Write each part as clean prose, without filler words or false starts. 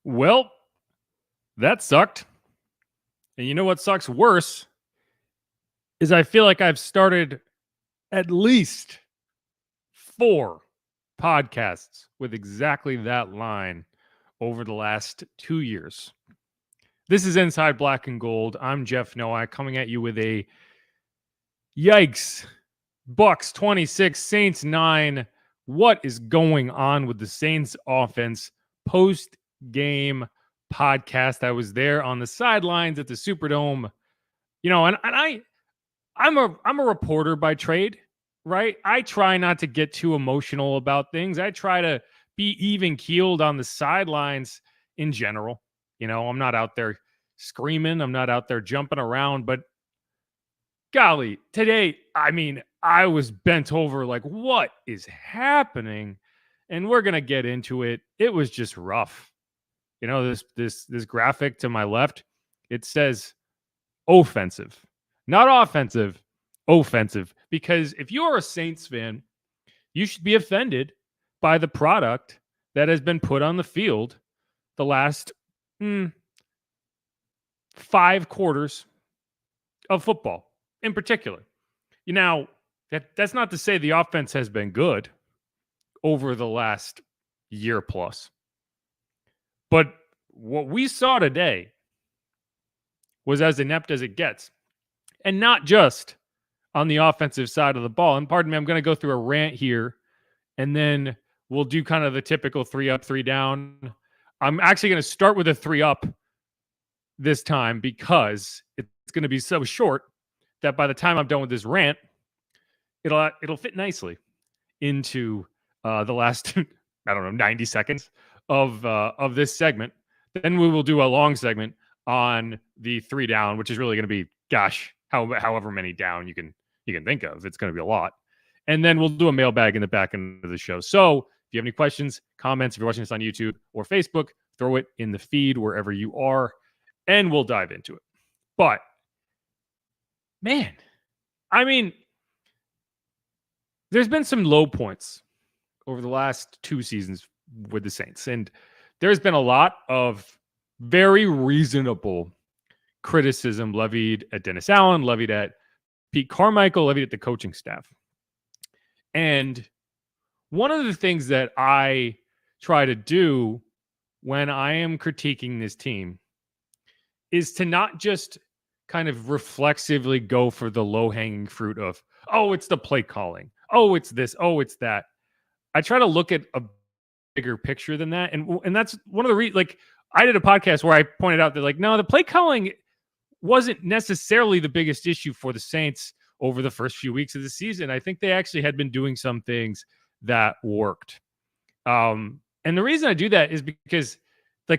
Well, that sucked. And you know what sucks worse is I feel like I've started at least 4 podcasts with exactly that line over the last 2 years. This is Inside Black and Gold. I'm Jeff Nowak coming at you with a yikes. Bucks 26, Saints 9. What is going on with the Saints offense post game podcast? I was there on the sidelines at the Superdome. I'm a reporter by trade, right? I try not to get too emotional about things. I try to be even keeled on the sidelines in general. I'm not out there screaming, I'm not out there jumping around, but golly, today, I was bent over like, what is happening? And we're gonna get into it. It was just rough. This graphic to my left, it says offensive, not offensive, offensive. Because if you're a Saints fan, you should be offended by the product that has been put on the field the last 5 quarters of football in particular. That's not to say the offense has been good over the last year plus. But what we saw today was as inept as it gets. And not just on the offensive side of the ball. And pardon me, I'm going to go through a rant here, and then we'll do kind of the typical 3 up, 3 down. I'm actually going to start with a 3 up this time because it's going to be so short that by the time I'm done with this rant, it'll fit nicely into the last 90 seconds of this segment. Then we will do a long segment on the 3 down, which is really going to be, however many down you can think of. It's going to be a lot. And then we'll do a mailbag in the back end of the show. So if you have any questions, comments, if you're watching this on YouTube or Facebook, throw it in the feed wherever you are, and we'll dive into it. But, man, there's been some low points over the last 2 seasons with the Saints, and there's been a lot of very reasonable criticism levied at Dennis Allen, levied at Pete Carmichael, levied at the coaching staff. And one of the things that I try to do when I am critiquing this team is to not just kind of reflexively go for the low-hanging fruit of, oh, it's the play calling. Oh, it's this. Oh, it's that. I try to look at a bigger picture than that. And that's one of the reasons, I did a podcast where I pointed out that, no, the play calling wasn't necessarily the biggest issue for the Saints over the first few weeks of the season. I think they actually had been doing some things that worked. And the reason I do that is because,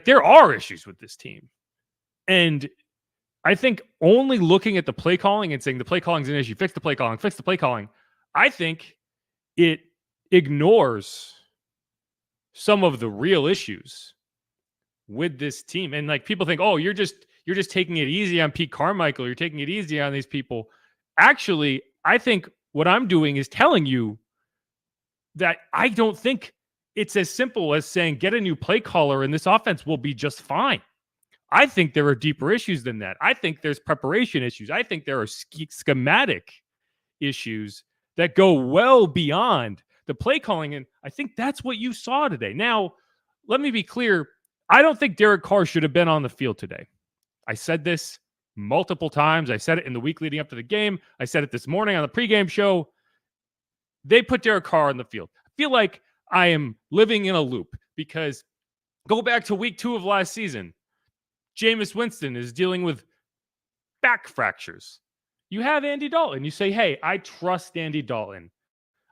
there are issues with this team. And I think only looking at the play calling and saying the play calling is an issue, fix the play calling, I think it ignores some of the real issues with this team. And people think, oh, you're just taking it easy on Pete Carmichael. You're taking it easy on these people. Actually, I think what I'm doing is telling you that I don't think it's as simple as saying, get a new play caller and this offense will be just fine. I think there are deeper issues than that. I think there's preparation issues. I think there are schematic issues that go well beyond the play calling. And I think that's what you saw today. Now, let me be clear. I don't think Derek Carr should have been on the field today. I said this multiple times. I said it in the week leading up to the game. I said it this morning on the pregame show. They put Derek Carr on the field. I feel like I am living in a loop because go back to week 2 of last season. Jameis Winston is dealing with back fractures. You have Andy Dalton. You say, hey, I trust Andy Dalton.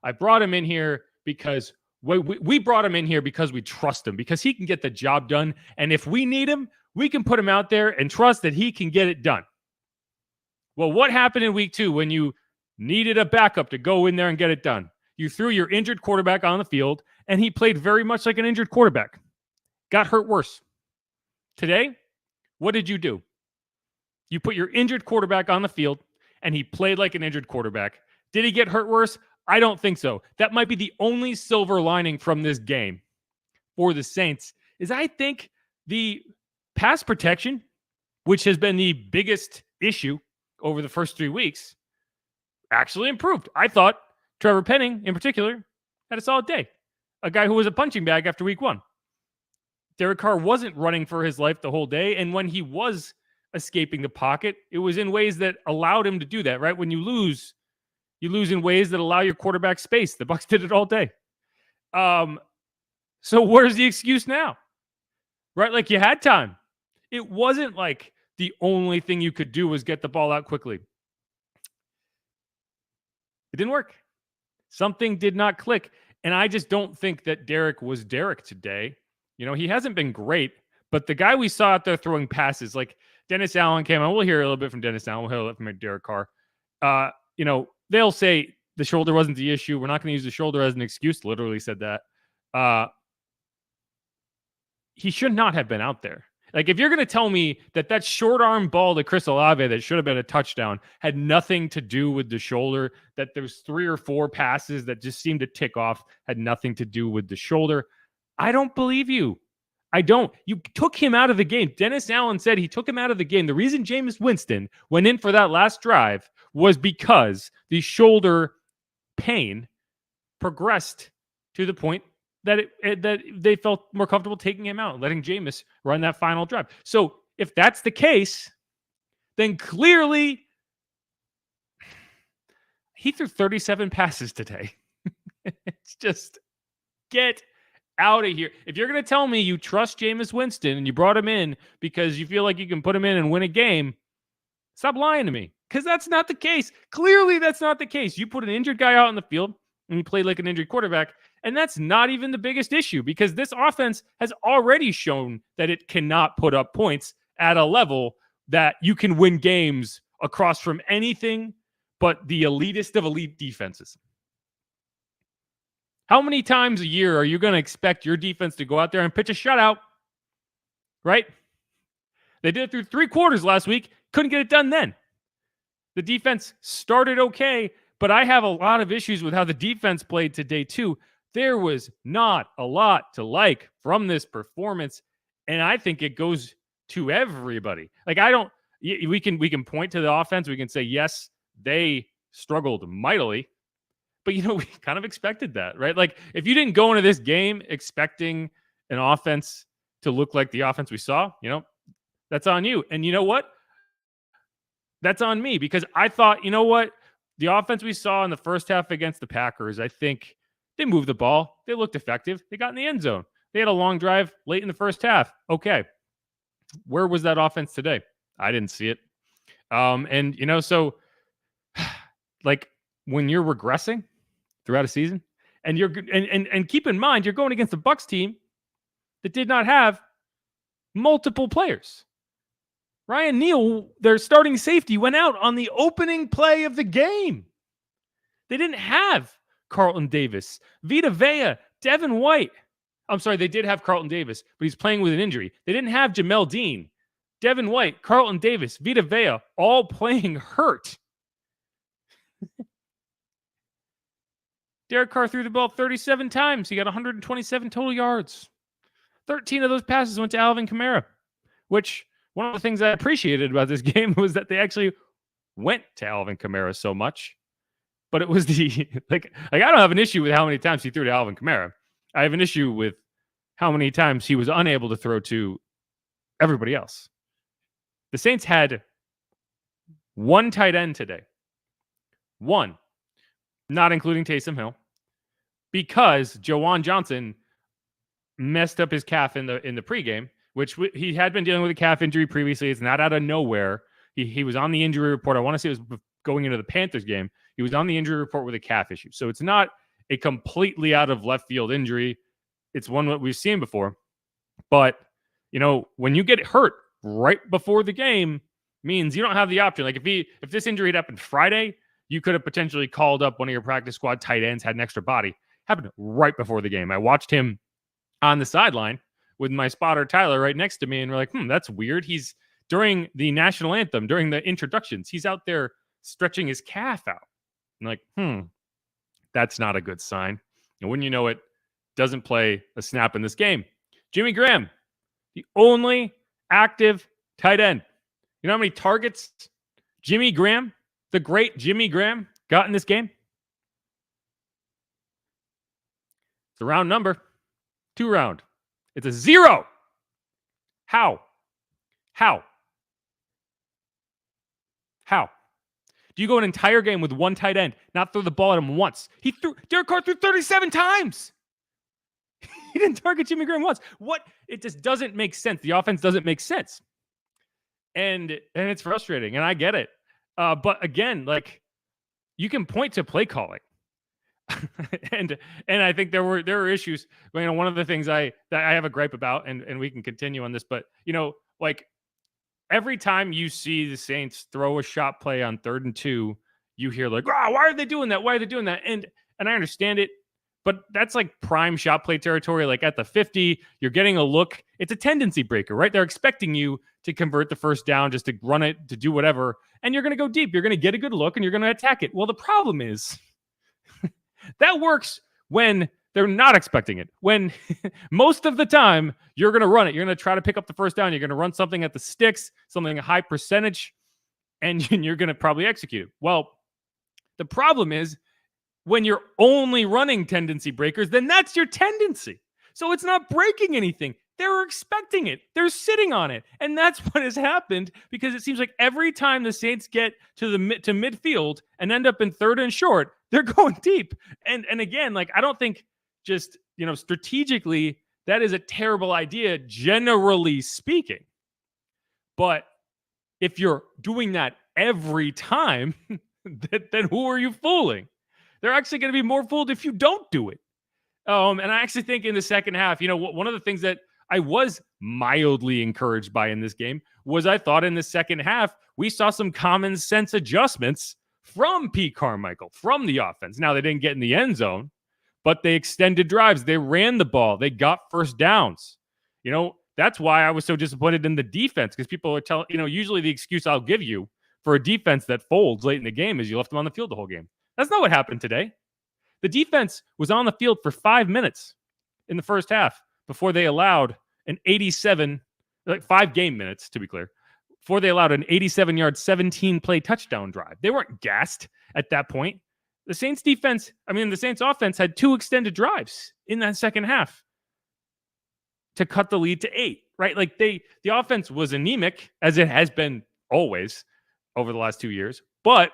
I brought him in here because we brought him in here because we trust him, because he can get the job done. And if we need him, we can put him out there and trust that he can get it done. Well, what happened in week 2 when you needed a backup to go in there and get it done? You threw your injured quarterback on the field, and he played very much like an injured quarterback. Got hurt worse. Today, what did you do? You put your injured quarterback on the field, and he played like an injured quarterback. Did he get hurt worse? I don't think so. That might be the only silver lining from this game for the Saints, is I think The pass protection, which has been the biggest issue over the first 3 weeks, actually improved. I thought Trevor Penning, in particular, had a solid day. A guy who was a punching bag after week 1. Derek Carr wasn't running for his life the whole day, and when he was escaping the pocket, it was in ways that allowed him to do that, right? When you lose in ways that allow your quarterback space. The Bucs did it all day. So where's the excuse now? Right? Like, you had time. It wasn't like the only thing you could do was get the ball out quickly. It didn't work. Something did not click. And I just don't think that Derek was Derek today. He hasn't been great, but the guy we saw out there throwing passes, like Dennis Allen came on. We'll hear a little bit from Dennis Allen. We'll hear a little bit from Derek Carr. They'll say the shoulder wasn't the issue. We're not going to use the shoulder as an excuse. Literally said that. He should not have been out there. Like, if you're going to tell me that short arm ball to Chris Olave that should have been a touchdown had nothing to do with the shoulder, that there's 3 or 4 passes that just seemed to tick off, had nothing to do with the shoulder, I don't believe you. I don't. You took him out of the game. Dennis Allen said he took him out of the game. The reason Jameis Winston went in for that last drive was because the shoulder pain progressed to the point that they felt more comfortable taking him out, letting Jameis run that final drive. So if that's the case, then clearly he threw 37 passes today. It's just, get out of here. If you're going to tell me you trust Jameis Winston and you brought him in because you feel like you can put him in and win a game, stop lying to me, because that's not the case. Clearly, that's not the case. You put an injured guy out on the field and you played like an injured quarterback, and that's not even the biggest issue, because this offense has already shown that it cannot put up points at a level that you can win games across from anything but the elitist of elite defenses. How many times a year are you going to expect your defense to go out there and pitch a shutout? Right? They did it through 3 quarters last week. Couldn't get it done then. The defense started okay, but I have a lot of issues with how the defense played today too. There was not a lot to like from this performance, and I think it goes to everybody. Like, we can point to the offense. We can say, yes, they struggled mightily, but we kind of expected that, right? Like, if you didn't go into this game expecting an offense to look like the offense we saw, that's on you. And you know what? That's on me, because I thought, the offense we saw in the first half against the Packers, I think they moved the ball. They looked effective. They got in the end zone. They had a long drive late in the first half. Okay. Where was that offense today? I didn't see it. So like, when you're regressing throughout a season, and and keep in mind, you're going against a Bucs team that did not have multiple players. Ryan Neal, their starting safety, went out on the opening play of the game. They didn't have Carlton Davis, Vita Vea, Devin White. I'm sorry, they did have Carlton Davis, but he's playing with an injury. They didn't have Jamel Dean, Devin White, Carlton Davis, Vita Vea, all playing hurt. Derek Carr threw the ball 37 times. He got 127 total yards. 13 of those passes went to Alvin Kamara, which, one of the things I appreciated about this game was that they actually went to Alvin Kamara so much. But it was like I don't have an issue with how many times he threw to Alvin Kamara. I have an issue with how many times he was unable to throw to everybody else. The Saints had 1 tight end today. 1, not including Taysom Hill, because Jawan Johnson messed up his calf in the pregame, which he had been dealing with a calf injury previously. It's not out of nowhere. He was on the injury report. I want to say it was going into the Panthers game. He was on the injury report with a calf issue. So it's not a completely out of left field injury. It's one that we've seen before. But, when you get hurt right before the game, means you don't have the option. Like, if this injury had happened Friday, you could have potentially called up one of your practice squad tight ends, had an extra body. Happened right before the game. I watched him on the sideline with my spotter Tyler right next to me, and we're like, that's weird. He's, during the national anthem, during the introductions, he's out there stretching his calf out. I'm like, that's not a good sign. And when you know it, doesn't play a snap in this game. Jimmy Graham, The only active tight end. You know how many targets Jimmy Graham, the great Jimmy Graham, got in this game? It's a round number. 2 round. It's a 0. How? How? How? Do you go an entire game with one tight end, not throw the ball at him once? Derek Carr threw 37 times. He didn't target Jimmy Graham once. What? It just doesn't make sense. The offense doesn't make sense. And it's frustrating, and I get it. But again, like, you can point to play calling. and I think there were issues. You know, one of the things that I have a gripe about, and we can continue on this, but you know, like, every time you see the Saints throw a shot play on 3rd and 2, you hear like, "Oh, why are they doing that? Why are they doing that?" And I understand it, but that's like prime shot play territory. Like at the 50, you're getting a look. It's a tendency breaker, right? They're expecting you to convert the first down, just to run it, to do whatever, and you're going to go deep. You're going to get a good look, and you're going to attack it. Well, the problem is that works when they're not expecting it. When most of the time you're going to run it, you're going to try to pick up the first down. You're going to run something at the sticks, something a high percentage, and you're going to probably execute it. Well, the problem is when you're only running tendency breakers, then that's your tendency. So it's not breaking anything. They're expecting it. They're sitting on it. And that's what has happened, because it seems like every time the Saints get to midfield and end up in 3rd and short, they're going deep. And again, like, I don't think, just, you know, strategically, that is a terrible idea, generally speaking. But if you're doing that every time, then who are you fooling? They're actually going to be more fooled if you don't do it. And I actually think in the second half, you know, one of the things that I was mildly encouraged by in this game was, I thought in the second half, we saw some common sense adjustments from Pete Carmichael, from the offense. Now, they didn't get in the end zone, but they extended drives. They ran the ball. They got first downs. You know, that's why I was so disappointed in the defense, because people are telling, you know, usually the excuse I'll give you for a defense that folds late in the game is you left them on the field the whole game. That's not what happened today. The defense was on the field for 5 minutes in the first half before they allowed an 5 game minutes, to be clear, before they allowed an 87-yard, 17-play touchdown drive. They weren't gassed at that point. The Saints offense had 2 extended drives in that second half to cut the lead to 8, right? Like, the offense was anemic, as it has been always over the last 2 years, but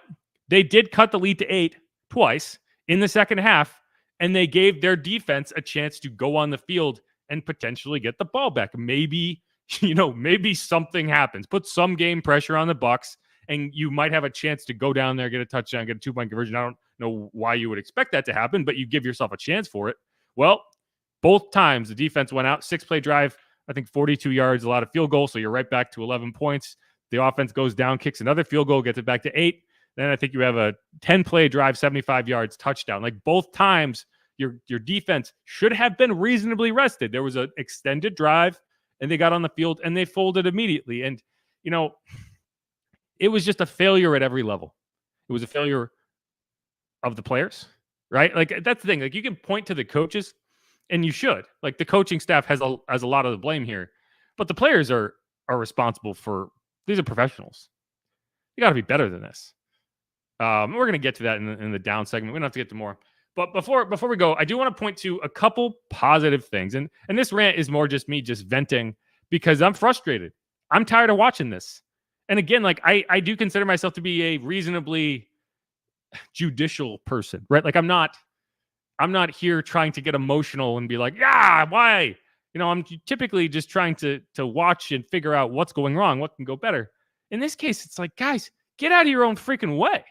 they did cut the lead to 8 twice in the second half, and they gave their defense a chance to go on the field and potentially get the ball back. Maybe, you know, maybe something happens. Put some game pressure on the Bucs, and you might have a chance to go down there, get a touchdown, get a 2-point conversion. I don't know why you would expect that to happen, but you give yourself a chance for it. Well, both times the defense went out, 6-play drive, I think 42 yards, a lot of field goals, so you're right back to 11 points. The offense goes down, kicks another field goal, gets it back to 8. Then I think you have a 10-play drive, 75 yards, touchdown. Like, both times, your defense should have been reasonably rested. There was an extended drive, and they got on the field, and they folded immediately. And, you know, it was just a failure at every level. It was a failure of the players, right? Like, that's the thing. Like, you can point to the coaches, and you should. Like, the coaching staff has a lot of the blame here. But the players are responsible for – these are professionals. You got to be better than this. We're going to get to that in the down segment. We don't have to get to more. But before we go, I do want to point to a couple positive things. And this rant is more just me just venting, because I'm frustrated. I'm tired of watching this. And again, like, I do consider myself to be a reasonably judicial person, right? Like, I'm not here trying to get emotional and be like, yeah, why? You know, I'm typically just trying to watch and figure out what's going wrong, what can go better. In this case, it's like, guys, get out of your own freaking way.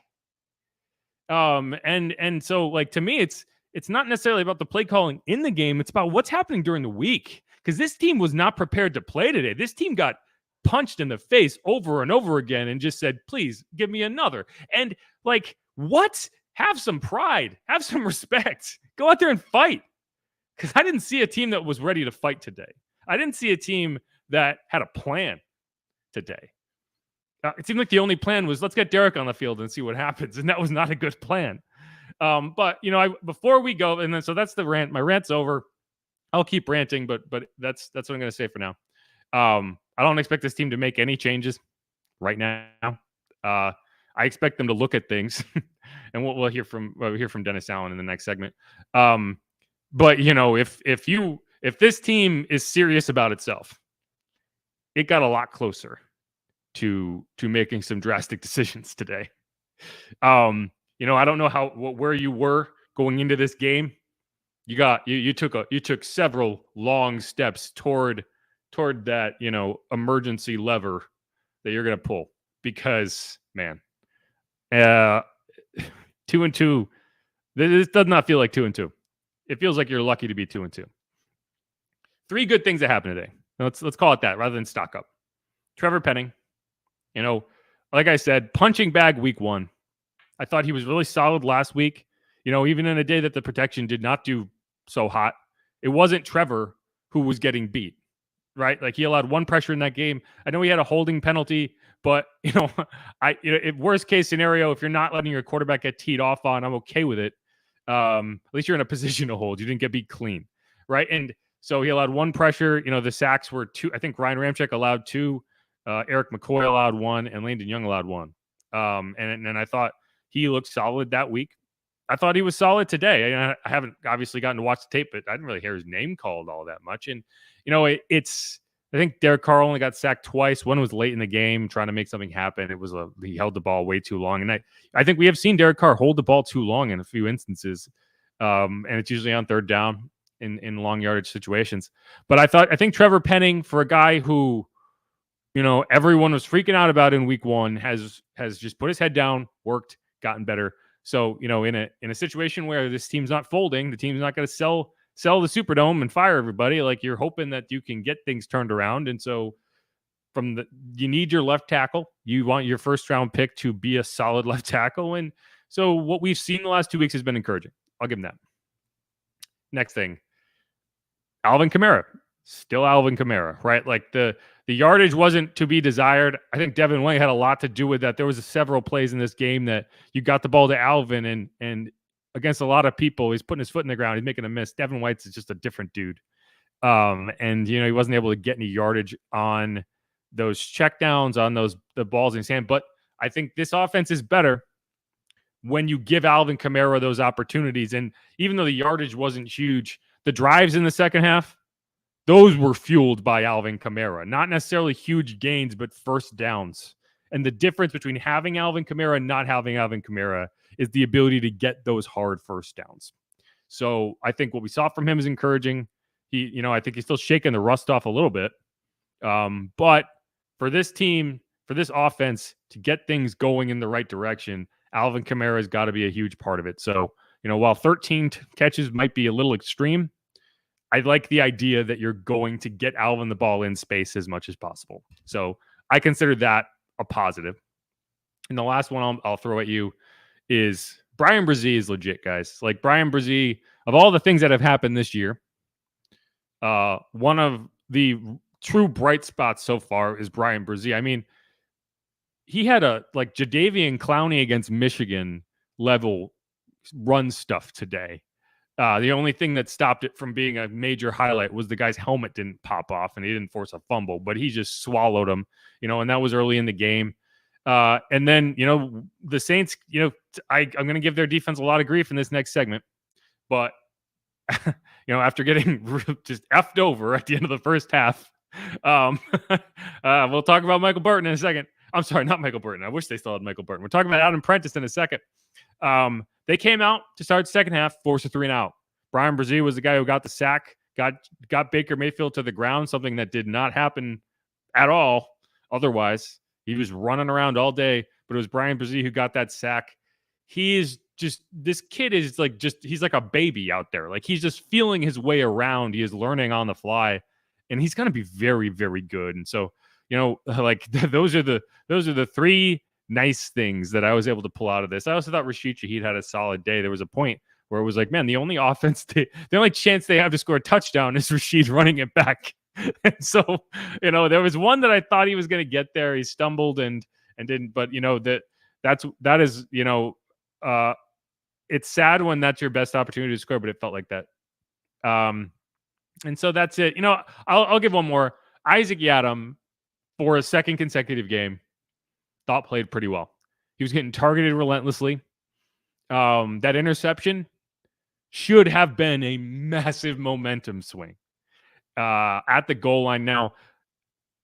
And so, like, to me, it's not necessarily about the play calling in the game. It's about what's happening during the week, because this team was not prepared to play today. This team got punched in the face over and over again and just said, please give me another. And, like, what? Have some pride, have some respect, go out there and fight. Because I didn't see a team that was ready to fight today. I didn't see a team that had a plan today. It seemed like the only plan was, let's get Derek on the field and see what happens. And that was not a good plan. But, you know, before we go, and then, so that's the rant. My rant's over. I'll keep ranting, but that's what I'm going to say for now. I don't expect this team to make any changes right now. I expect them to look at things, and we'll hear from Dennis Allen in the next segment. But if this team is serious about itself, it got a lot closer to making some drastic decisions today. I don't know where you were going into this game. You took several long steps toward that emergency lever that you're going to pull, because man, 2-2. This does not feel like 2-2. It feels like you're lucky to be 2-2. 3 good things that happened today. Let's call it that rather than stock up. Trevor Penning, like I said, punching bag week 1. I thought he was really solid last week. Even in a day that the protection did not do so hot, it wasn't Trevor who was getting beat, right? Like, he allowed 1 pressure in that game. I know he had a holding penalty, but worst case scenario, if you're not letting your quarterback get teed off on, I'm okay with it. At least you're in a position to hold. You didn't get beat clean, right? And so he allowed 1 pressure. The sacks were 2. I think Ryan Ramczyk allowed 2. Eric McCoy allowed 1, and Landon Young allowed 1. And I thought he looked solid that week. I thought he was solid today. I haven't obviously gotten to watch the tape, but I didn't really hear his name called all that much. And, I think Derek Carr only got sacked twice. One was late in the game trying to make something happen. He held the ball way too long. And I think we have seen Derek Carr hold the ball too long in a few instances. And it's usually on 3rd down in long yardage situations. But I think Trevor Penning, for a guy who, everyone was freaking out about in week 1, has just put his head down, worked, gotten better. So, in a situation where this team's not folding, the team's not going to sell the Superdome and fire everybody. Like, you're hoping that you can get things turned around. And so you need your left tackle. You want your 1st round pick to be a solid left tackle. And so what we've seen the last 2 weeks has been encouraging. I'll give him that. Next thing, Alvin Kamara. Still Alvin Kamara, right? Like, the yardage wasn't to be desired. I think Devin White had a lot to do with that. There was several plays in this game that you got the ball to Alvin, and against a lot of people, he's putting his foot in the ground. He's making a miss. Devin White's is just a different dude. And he wasn't able to get any yardage on those checkdowns, on the balls in his hand. But I think this offense is better when you give Alvin Kamara those opportunities. And even though the yardage wasn't huge, the drives in the second half, those were fueled by Alvin Kamara. Not necessarily huge gains, but first downs. And the difference between having Alvin Kamara and not having Alvin Kamara is the ability to get those hard first downs. So I think what we saw from him is encouraging. I think he's still shaking the rust off a little bit. But for this team, for this offense to get things going in the right direction, Alvin Kamara has got to be a huge part of it. So, while 13 catches might be a little extreme, I like the idea that you're going to get Alvin the ball in space as much as possible. So I consider that a positive. And the last one I'll throw at you is Brian Brzee is legit, guys. Like, Brian Brzee, of all the things that have happened this year, one of the true bright spots so far is Brian Brzee. I mean, he had a Jadeveon Clowney against Michigan level run stuff today. The only thing that stopped it from being a major highlight was the guy's helmet didn't pop off and he didn't force a fumble, but he just swallowed him, and that was early in the game. And then, the Saints, I'm going to give their defense a lot of grief in this next segment, but after getting just effed over at the end of the first half, we'll talk about Michael Burton in a second. I'm sorry, not Michael Burton. I wish they still had Michael Burton. We're talking about Adam Prentice in a second. They came out to start second half, forced a 3-and-out. Brian Brzee was the guy who got the sack, got Baker Mayfield to the ground, something that did not happen at all otherwise. He was running around all day, but it was Brian Brzee who got that sack. This kid is he's like a baby out there. Like, he's just feeling his way around. He is learning on the fly, and he's going to be very, very good. And so, those are the 3 nice things that I was able to pull out of this. I also thought Rashid Shaheed had a solid day. There was a point where it was like, man, the only chance they have to score a touchdown is Rashid running it back. And so, there was one that I thought he was going to get there. He stumbled and didn't, but that is, it's sad when that's your best opportunity to score, but it felt like that. And so that's it. I'll give one more. Isaac Yiadom, for a second consecutive game, thought played pretty well. He was getting targeted relentlessly. That interception should have been a massive momentum swing at the goal line. Now,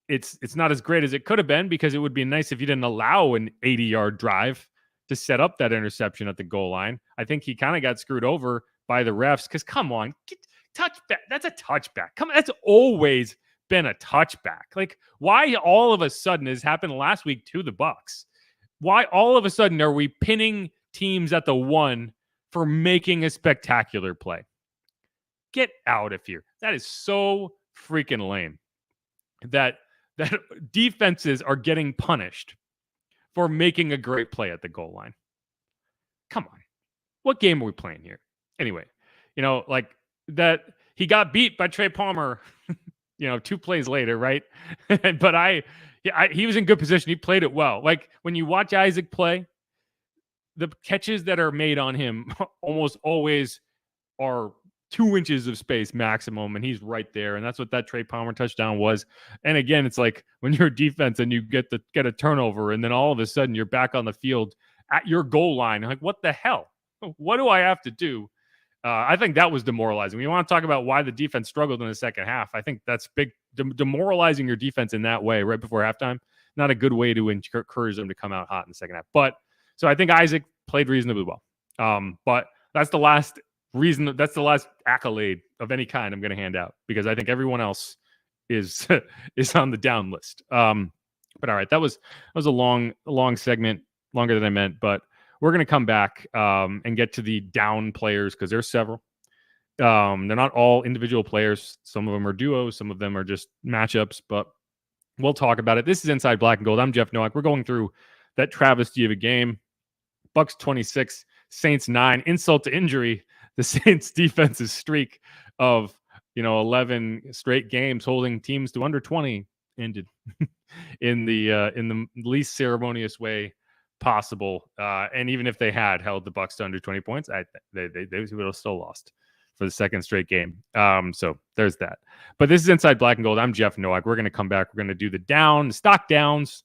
it's not as great as it could have been because it would be nice if you didn't allow an 80-yard drive to set up that interception at the goal line. I think he kind of got screwed over by the refs because, come on, touchback. That's a touchback. Come on, that's always been a touchback. Like, why all of a sudden has happened last week to the Bucs? Why all of a sudden are we pinning teams at the one for making a spectacular play? Get out of here. That is so freaking lame. That defenses are getting punished for making a great play at the goal line. Come on. What game are we playing here? Anyway, like that he got beat by Trey Palmer, 2 plays later, right? But he was in good position. He played it well. Like when you watch Isaac play, the catches that are made on him almost always are 2 inches of space maximum, and he's right there. And that's what that Trey Palmer touchdown was. And again, it's like when you're a defense and you get a turnover, and then all of a sudden you're back on the field at your goal line. Like, what the hell? What do I have to do? I think that was demoralizing. When you want to talk about why the defense struggled in the second half, I think that's big. Demoralizing your defense in that way right before halftime, not a good way to encourage them to come out hot in the second half. But so I think Isaac played reasonably well. But that's the last accolade of any kind I'm going to hand out because I think everyone else is on the down list. But all right, that was a long segment, longer than I meant, but we're going to come back and get to the down players because there's several. They're not all individual players. Some of them are duos. Some of them are just matchups, but we'll talk about it. This is Inside Black and Gold. I'm Jeff Nowak. We're going through that travesty of a game. Bucs 26, Saints 9. Insult to injury. The Saints defense's streak of 11 straight games holding teams to under 20 ended in the least ceremonious way possible. And even if they had held the Bucs to under 20 points, they would have still lost for the second straight game. So there's that. But this is Inside Black and Gold. I'm Jeff Nowak. We're going to come back. We're going to do the stock downs,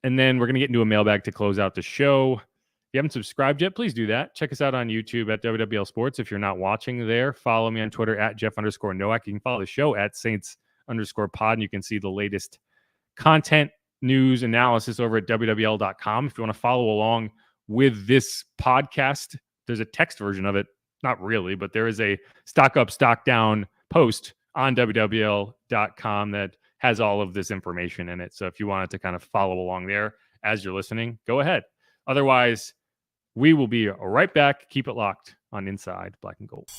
and then we're going to get into a mailbag to close out the show. If you haven't subscribed yet, please do that. Check us out on YouTube at WWL Sports. If you're not watching there, follow me on Twitter at Jeff_Nowak. You can follow the show at Saints_pod, and you can see the latest content, news, analysis over at WWL.com. If you want to follow along with this podcast, there's a text version of it. Not really, but there is a stock up, stock down post on WWL.com that has all of this information in it. So if you wanted to kind of follow along there as you're listening, go ahead. Otherwise, we will be right back. Keep it locked on Inside Black and Gold.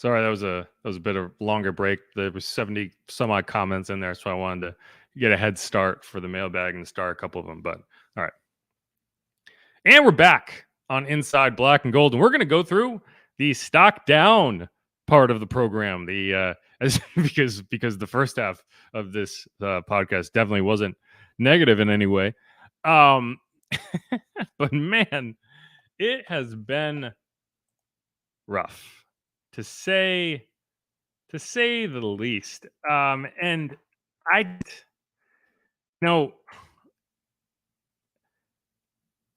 Sorry, that was a bit of longer break. There was 70 some odd comments in there, so I wanted to get a head start for the mailbag and start a couple of them. But all right, and we're back on Inside Black and Gold, and we're going to go through the stock down part of the program. Because the first half of this podcast definitely wasn't negative in any way. But man, it has been rough to say the least. And I know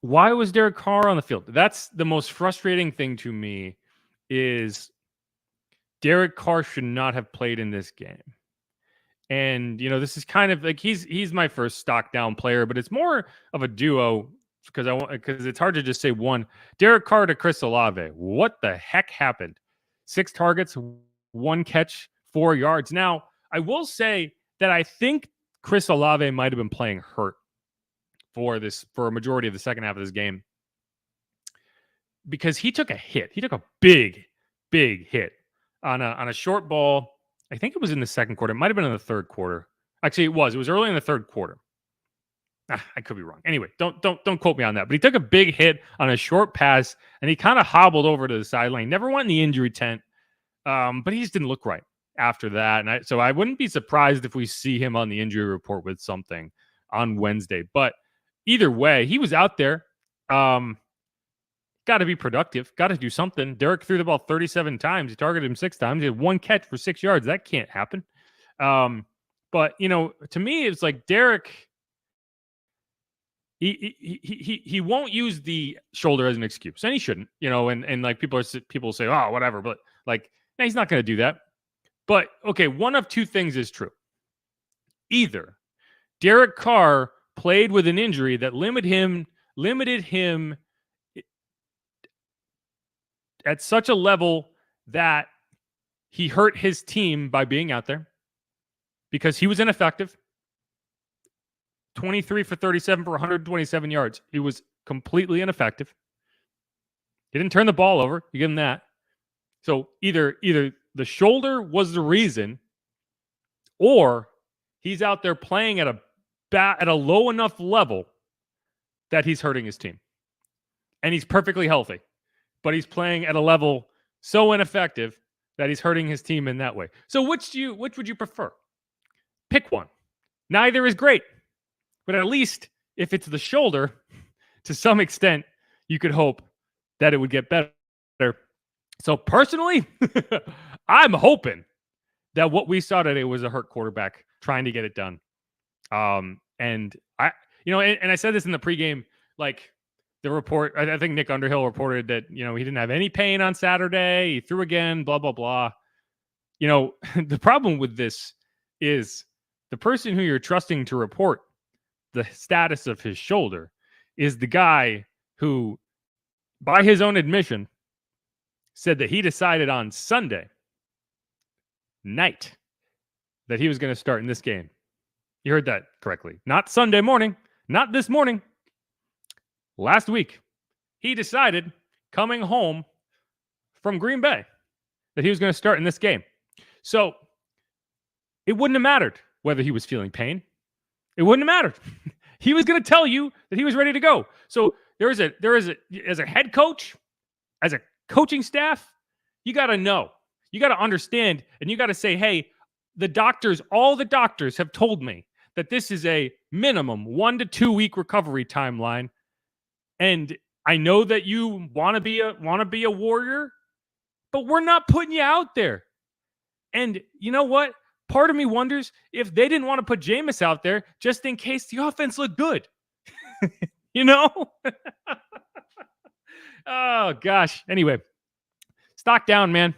why was Derek Carr on the field? That's the most frustrating thing to me is Derek Carr should not have played in this game. And, this is kind of like he's my first stock down player, but it's more of a duo because it's hard to just say one. Derek Carr to Chris Olave. What the heck happened? 6 targets, 1 catch, 4 yards. Now, I will say that I think Chris Olave might have been playing hurt for a majority of the second half of this game because he took a hit. He took a big hit on a short ball. I think it was in the second quarter. It might have been in the third quarter. Actually, it was. It was early in the third quarter. I could be wrong. Anyway, don't quote me on that. But he took a big hit on a short pass, and he kind of hobbled over to the sideline. Never went in the injury tent, but he just didn't look right after that. And so I wouldn't be surprised if we see him on the injury report with something on Wednesday. But either way, he was out there. Got to be productive. Got to do something. Derek threw the ball 37 times. He targeted him 6 times. He had 1 catch for 6 yards. That can't happen. But to me, it's like Derek. He won't use the shoulder as an excuse, and he shouldn't. And like people say, oh, whatever. But like, no, he's not going to do that. But okay, one of two things is true. Either Derek Carr played with an injury that limited him at such a level that he hurt his team by being out there because he was ineffective. 23 for 37 for 127 yards. He was completely ineffective. He didn't turn the ball over. You give him that. So either the shoulder was the reason, or he's out there playing at a low enough level that he's hurting his team. And he's perfectly healthy, but he's playing at a level so ineffective that he's hurting his team in that way. So which would you prefer? Pick one. Neither is great. But at least if it's the shoulder, to some extent, you could hope that it would get better. So personally, I'm hoping that what we saw today was a hurt quarterback trying to get it done. And I said this in the pregame, like the report, I think Nick Underhill reported that, he didn't have any pain on Saturday. He threw again, blah, blah, blah. The problem with this is the person who you're trusting to report the status of his shoulder is the guy who, by his own admission, said that he decided on Sunday night that he was going to start in this game. You heard that correctly. Not Sunday morning, not this morning. Last week, he decided coming home from Green Bay that he was going to start in this game. So it wouldn't have mattered whether he was feeling pain. It wouldn't have mattered. He was going to tell you that he was ready to go. So as a head coach, as a coaching staff, you got to know, you got to understand, and you got to say, hey, all the doctors have told me that this is a minimum 1 to 2 week recovery timeline. And I know that you want to be a warrior, but we're not putting you out there. And you know what? Part of me wonders if they didn't want to put Jameis out there just in case the offense looked good. Oh, gosh. Anyway, stock down, man.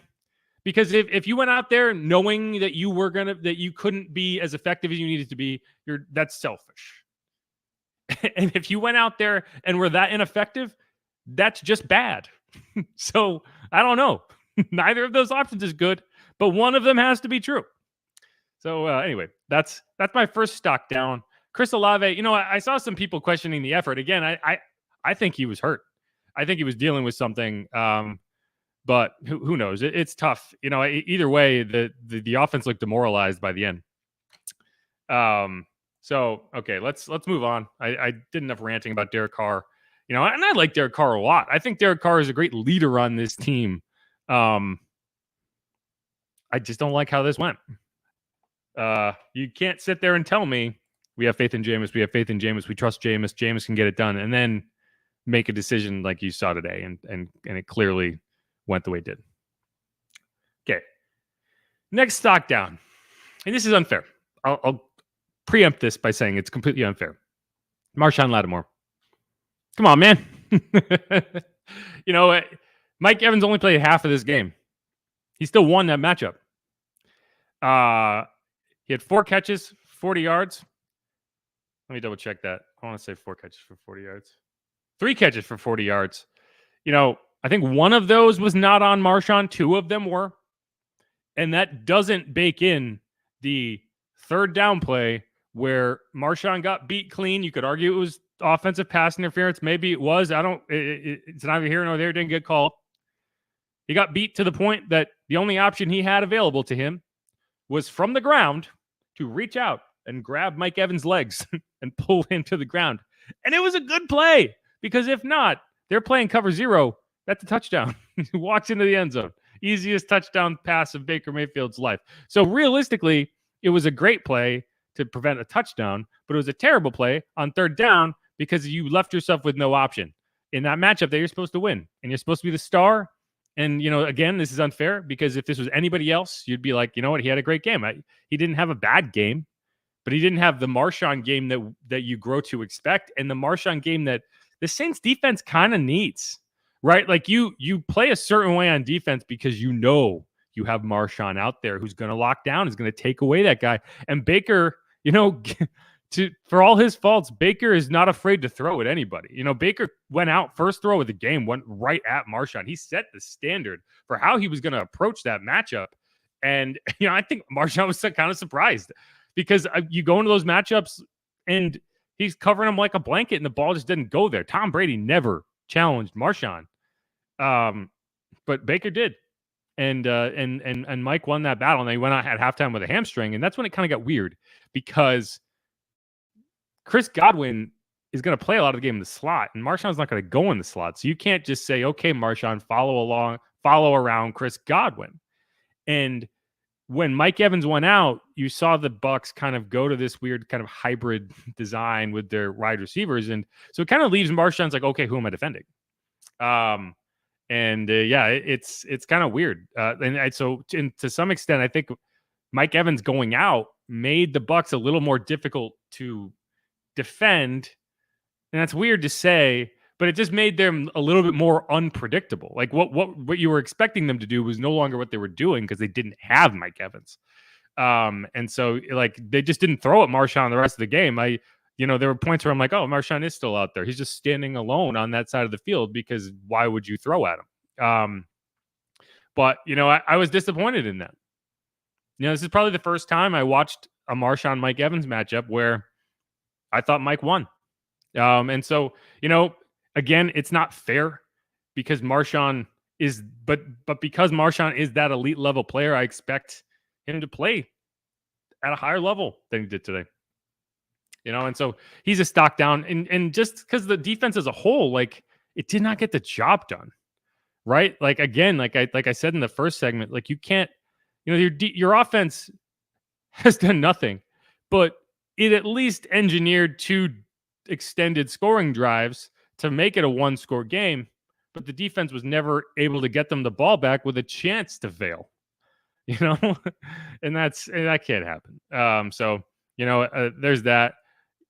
Because if you went out there knowing that you couldn't be as effective as you needed to be, that's selfish. And if you went out there and were that ineffective, that's just bad. So I don't know. Neither of those options is good, but one of them has to be true. So anyway, that's my first stock down. Chris Olave, I saw some people questioning the effort. Again, I think he was hurt. I think he was dealing with something. But who knows? It's tough. Either way, the offense looked demoralized by the end. So okay, let's move on. I did enough ranting about Derek Carr. And I like Derek Carr a lot. I think Derek Carr is a great leader on this team. I just don't like how this went. You can't sit there and tell me we have faith in Jameis. We have faith in Jameis. We trust Jameis. Jameis can get it done, and then make a decision like you saw today, and it clearly went the way it did. Okay, next stock down, and this is unfair. I'll preempt this by saying it's completely unfair. Marshawn Lattimore, come on, man. Mike Evans only played half of this game. He still won that matchup. He had 4 catches, 40 yards. Let me double check that. I want to say 4 catches for 40 yards. 3 catches for 40 yards. I think one of those was not on Marshawn. 2 of them were. And that doesn't bake in the third down play where Marshawn got beat clean. You could argue it was offensive pass interference. Maybe it was. It's neither here nor there. Didn't get called. He got beat to the point that the only option he had available to him was from the ground to reach out and grab Mike Evans' legs and pull him to the ground. And it was a good play, because if not, they're playing cover 0. That's a touchdown. He walks into the end zone. Easiest touchdown pass of Baker Mayfield's life. So realistically, it was a great play to prevent a touchdown, but it was a terrible play on third down because you left yourself with no option in that matchup that you're supposed to win. And you're supposed to be the star. And, again, this is unfair, because if this was anybody else, you'd be like, you know what? He had a great game. He didn't have a bad game, but he didn't have the Marshawn game that you grow to expect, and the Marshawn game that the Saints defense kind of needs, right? Like you play a certain way on defense because you have Marshawn out there who's going to lock down, is going to take away that guy. And Baker, for all his faults, Baker is not afraid to throw at anybody. Baker went out first throw of the game, went right at Marshawn. He set the standard for how he was going to approach that matchup. And, I think Marshawn was kind of surprised, because you go into those matchups and he's covering him like a blanket and the ball just didn't go there. Tom Brady never challenged Marshawn. But Baker did. And Mike won that battle, and they went out at halftime with a hamstring. And that's when it kind of got weird, because Chris Godwin is going to play a lot of the game in the slot, and Marshawn's not going to go in the slot. So you can't just say, okay, Marshawn, follow around Chris Godwin. And when Mike Evans went out, you saw the Bucs kind of go to this weird kind of hybrid design with their wide receivers. And so it kind of leaves Marshawn's like, okay, who am I defending? It's kind of weird. So to some extent, I think Mike Evans going out made the Bucs a little more difficult to defend. And that's weird to say, but it just made them a little bit more unpredictable. Like what you were expecting them to do was no longer what they were doing, because they didn't have Mike Evans. And so they just didn't throw at Marshawn the rest of the game. There were points where I'm like, oh, Marshawn is still out there. He's just standing alone on that side of the field, because why would you throw at him? But I was disappointed in that. This is probably the first time I watched a Marshawn Mike Evans matchup where I thought Mike won. And so, again, it's not fair, because Marshawn is, but because Marshawn is that elite level player, I expect him to play at a higher level than he did today. And so he's a stock down, and just because the defense as a whole, it did not get the job done, right? Again, like I said in the first segment, you can't, your offense has done nothing, but it at least engineered 2 extended scoring drives to make it a 1-score game, but the defense was never able to get them the ball back with a chance to fail, and that can't happen. So there's that.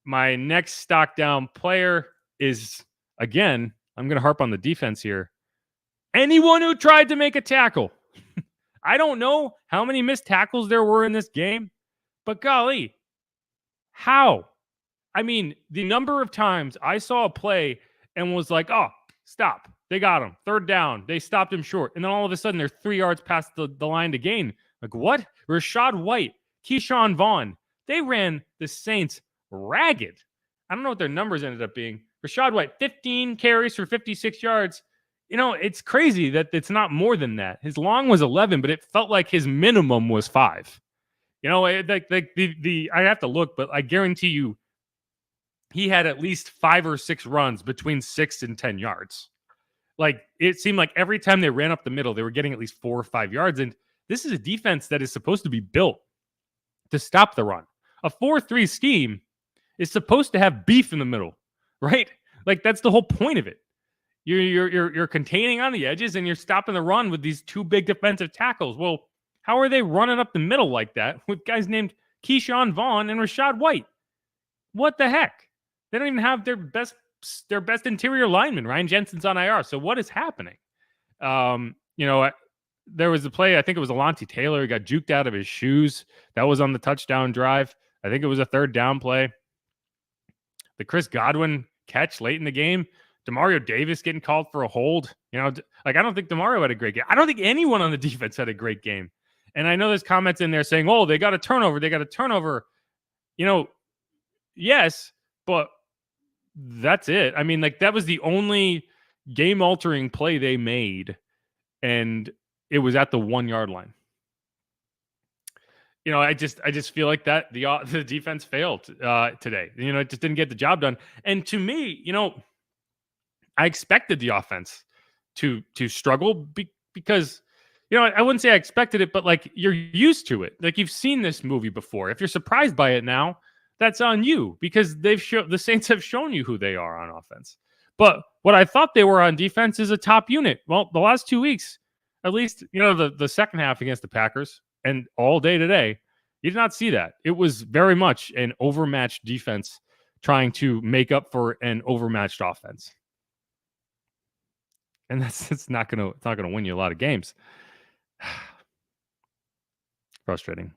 My next stock down player is, again, I'm going to harp on the defense here. Anyone who tried to make a tackle. I don't know how many missed tackles there were in this game, but golly, how? I mean, the number of times I saw a play and was like, oh, stop. They got him. Third down. They stopped him short. And then all of a sudden, they're 3 yards past the line to gain. Like, what? Rashad White, Keyshawn Vaughn. They ran the Saints ragged. I don't know what their numbers ended up being. Rashad White, 15 carries for 56 yards. it's crazy that it's not more than that. His long was 11, but it felt like his minimum was 5. Like I have to look, but I guarantee you he had at least 5 or 6 runs between 6 and 10 yards. Like, it seemed like every time they ran up the middle, they were getting at least 4 or 5 yards. And this is a defense that is supposed to be built to stop the run. A 4-3 scheme is supposed to have beef in the middle, right? Like, that's the whole point of it. You're containing on the edges and you're stopping the run with these 2 big defensive tackles. Well, how are they running up the middle like that with guys named Keyshawn Vaughn and Rashad White? What the heck? They don't even have their best interior lineman. Ryan Jensen's on IR. So what is happening? There was a play, I think it was Alontae Taylor. He got juked out of his shoes. That was on the touchdown drive. I think it was a 3rd down play. The Chris Godwin catch late in the game. Demario Davis getting called for a hold. I don't think Demario had a great game. I don't think anyone on the defense had a great game. And I know there's comments in there saying, oh, they got a turnover. Yes, but that's it. I mean, that was the only game-altering play they made, and it was at the 1-yard line. I just feel like that the defense failed today. It just didn't get the job done. And to me, I expected the offense to struggle because I wouldn't say I expected it, but you're used to it. You've seen this movie before. If you're surprised by it now, that's on you because the Saints have shown you who they are on offense. But what I thought they were on defense is a top unit. Well, the last 2 weeks, at least, the second half against the Packers and all day today, you did not see that. It was very much an overmatched defense trying to make up for an overmatched offense. And it's not gonna win you a lot of games. Frustrating.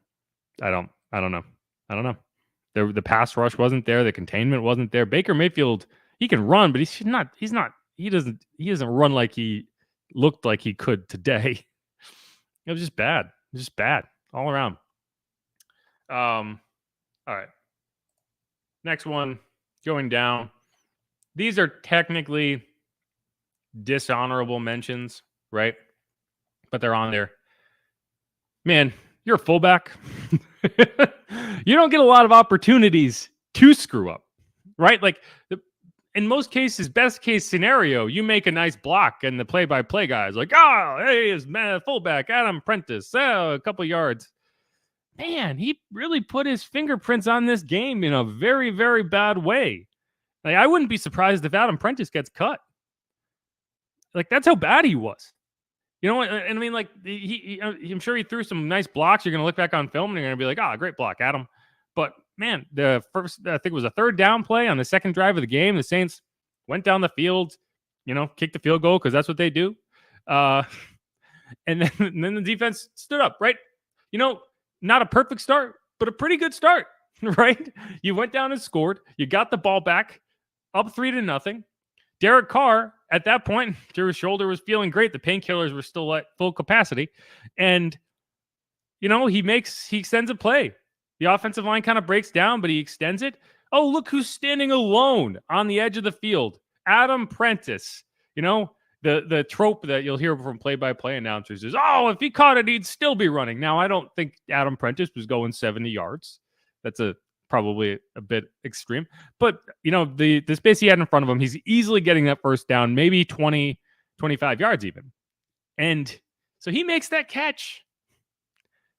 I don't know. The pass rush wasn't there. The containment wasn't there. Baker Mayfield, he can run, but he doesn't run like he looked like he could today. It was just bad. It was just bad all around. All right. Next one going down. These are technically dishonorable mentions, right? But they're on there. Man, you're a fullback. You don't get a lot of opportunities to screw up, right? In most cases, best case scenario, you make a nice block and the play-by-play guy is like, oh, hey, it's fullback Adam Prentice, a couple yards. Man, he really put his fingerprints on this game in a very, very bad way. I wouldn't be surprised if Adam Prentice gets cut. That's how bad he was. And I mean, I'm sure he threw some nice blocks. You're going to look back on film and you're going to be like, oh, great block, Adam. But man, the first, I think it was a 3rd down play on the 2nd drive of the game. The Saints went down the field, kicked the field goal because that's what they do. And then the defense stood up, right? Not a perfect start, but a pretty good start, right? You went down and scored. You got the ball back, up 3-0. Derek Carr, at that point, his shoulder was feeling great. The painkillers were still at full capacity. And, he extends a play. The offensive line kind of breaks down, but he extends it. Oh, look who's standing alone on the edge of the field. Adam Prentice. The trope that you'll hear from play-by-play announcers is, oh, if he caught it, he'd still be running. Now, I don't think Adam Prentice was going 70 yards. That's probably a bit extreme. But, the space he had in front of him, he's easily getting that first down, maybe 20, 25 yards even. And so he makes that catch.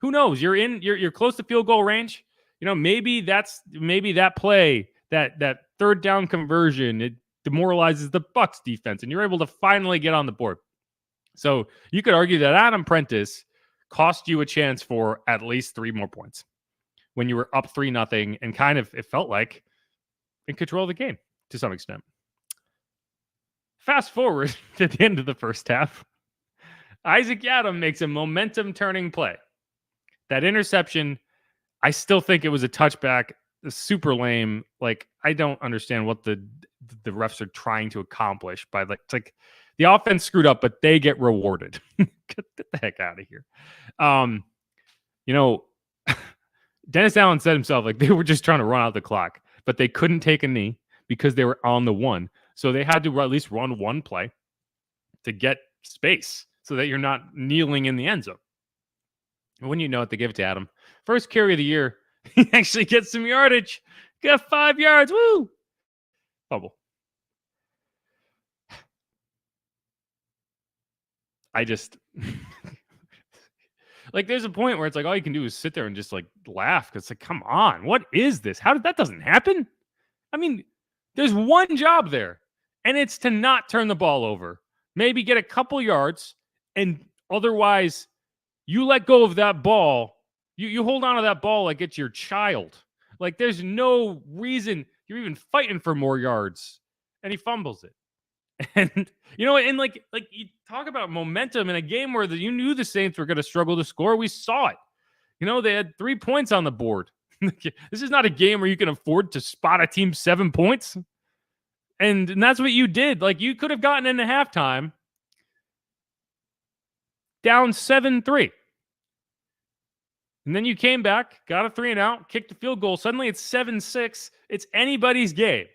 Who knows? You're close to field goal range. Maybe that play, that 3rd down conversion, it demoralizes the Bucs defense and you're able to finally get on the board. So you could argue that Adam Prentice cost you a chance for at least 3 more points when you were up 3-0 and kind of, it felt like, in control of the game to some extent. Fast forward to the end of the first half. Isaac Yiadom makes a momentum-turning play. That interception, I still think it was a touchback. Super lame. I don't understand what the refs are trying to accomplish by the offense screwed up, but they get rewarded. Get the heck out of here. Dennis Allen said himself, they were just trying to run out the clock, but they couldn't take a knee because they were on the 1. So they had to at least run one play. to get space so that you're not kneeling in the end zone. And when you know it, they give it to Adam. First carry of the year, he actually gets some yardage. Got 5 yards. Woo! Fumble. I just like there's a point where it's like all you can do is sit there and just like laugh because it's like, come on, what is this? How did that doesn't happen? I mean, there's one job there, and it's to not turn the ball over. Maybe get a couple yards, and otherwise you let go of that ball. You hold on to that ball like it's your child. Like there's no reason you're even fighting for more yards, and he fumbles it. And you know, and like you talk about momentum in a game where you knew the Saints were going to struggle to score. We saw it. You know, they had 3 points on the board. This is not a game where you can afford to spot a team 7 points. And that's what you did. Like you could have gotten into halftime down 7-3. And then you came back, got a 3 and out, kicked a field goal. Suddenly it's 7-6. It's anybody's game.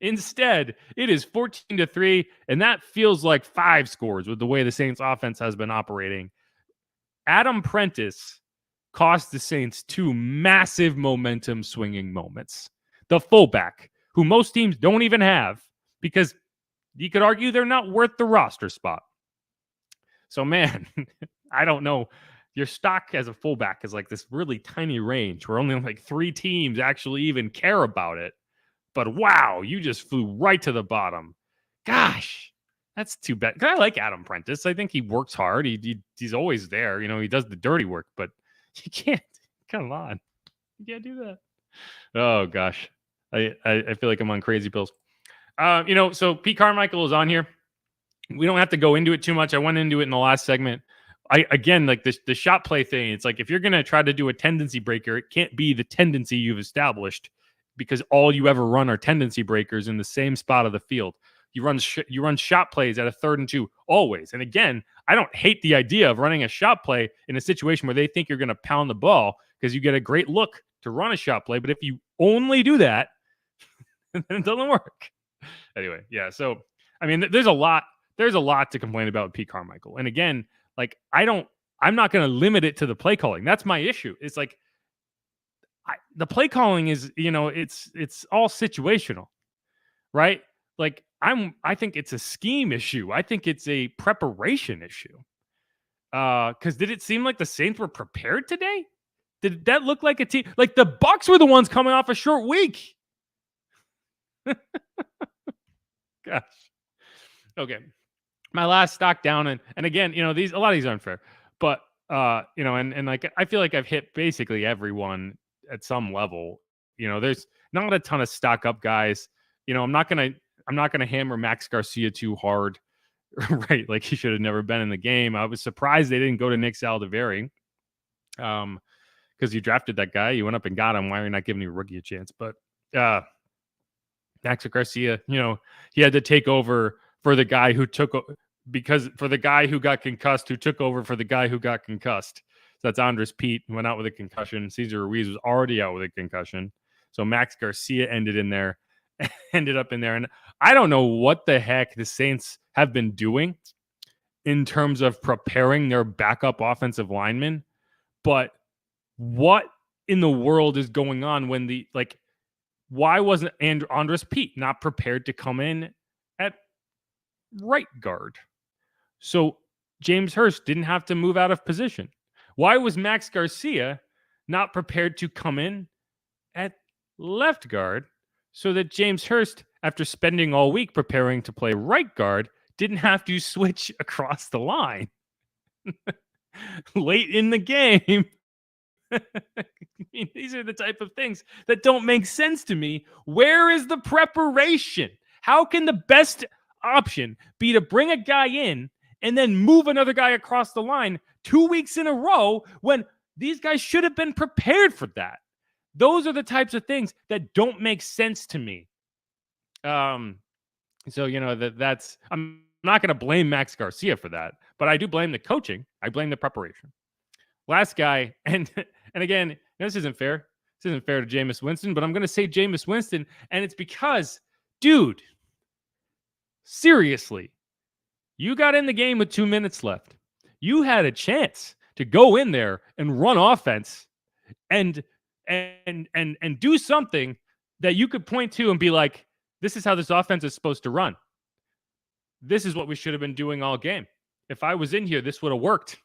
Instead, it is 14-3, and that feels like 5 scores with the way the Saints offense has been operating. Adam Prentice cost the Saints 2 massive momentum swinging moments. The fullback, who most teams don't even have, because you could argue they're not worth the roster spot. So, man, I don't know. Your stock as a fullback is like this really tiny range where only like 3 teams actually even care about it. But wow, you just flew right to the bottom. Gosh, that's too bad. I like Adam Prentice. I think he works hard. He's always there. You know, he does the dirty work, but you can't. Come on. You can't do that. Oh, gosh. I feel like I'm on crazy pills. You know, so Pete Carmichael is on here. We don't have to go into it too much. I went into it in the last segment. Again, like the shot play thing, it's like if you're going to try to do a tendency breaker, it can't be the tendency you've established, because all you ever run are tendency breakers in the same spot of the field. You run shot plays at a 3rd and 2 always. And again, I don't hate the idea of running a shot play in a situation where they think you're going to pound the ball because you get a great look to run a shot play. But if you only do that, then it doesn't work. Anyway, yeah. So I mean, there's a lot to complain about with Pete Carmichael. And again, like I'm not going to limit it to the play calling. That's my issue. It's like the play calling is, you know, it's all situational, right? Like I think it's a scheme issue. I think it's a preparation issue. Because did it seem like the Saints were prepared today? Did that look like a team? Like the Bucs were the ones coming off a short week. Gosh. Okay. My last stock down, and again, you know, a lot of these are unfair, but you know, and like I feel like I've hit basically everyone at some level. You know, there's not a ton of stock up guys. You know, I'm not gonna hammer Max Garcia too hard, right? Like he should have never been in the game. I was surprised they didn't go to Nick Saldiveri, because you drafted that guy, you went up and got him. Why are you not giving your rookie a chance? But Max Garcia, you know, he had to take over for the guy who for the guy who got concussed, who took over for the guy who got concussed. So that's Andres Pete, who went out with a concussion. Cesar Ruiz was already out with a concussion. So Max Garcia ended up in there. And I don't know what the heck the Saints have been doing in terms of preparing their backup offensive linemen, but what in the world is going on when why wasn't Andres Pete not prepared to come in at right guard? So James Hurst didn't have to move out of position. Why was Max Garcia not prepared to come in at left guard so that James Hurst, after spending all week preparing to play right guard, didn't have to switch across the line late in the game? I mean, these are the type of things that don't make sense to me. Where is the preparation? How can the best option be to bring a guy in and then move another guy across the line 2 weeks in a row when these guys should have been prepared for that? Those are the types of things that don't make sense to me. So, you know, that's I'm not going to blame Max Garcia for that, but I do blame the coaching. I blame the preparation. Last guy, and again, this isn't fair. This isn't fair to Jameis Winston, but I'm going to say Jameis Winston, and it's because, dude, seriously, You got in the game with 2 minutes left. You had a chance to go in there and run offense and and do something that you could point to and be like, this is how this offense is supposed to run. This is what we should have been doing all game. If I was in here, this would have worked.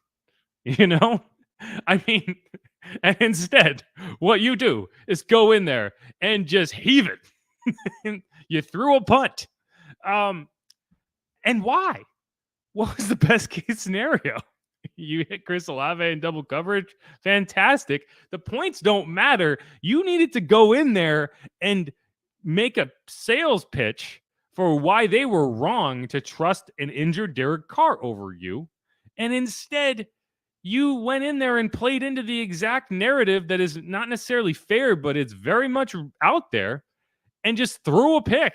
You know? I mean, and instead, what you do is go in there and just heave it. You threw a punt. And why? What was the best case scenario? You hit Chris Olave in double coverage. Fantastic. The points don't matter. You needed to go in there and make a sales pitch for why they were wrong to trust an injured Derek Carr over you. And instead, you went in there and played into the exact narrative that is not necessarily fair, but it's very much out there, and just threw a pick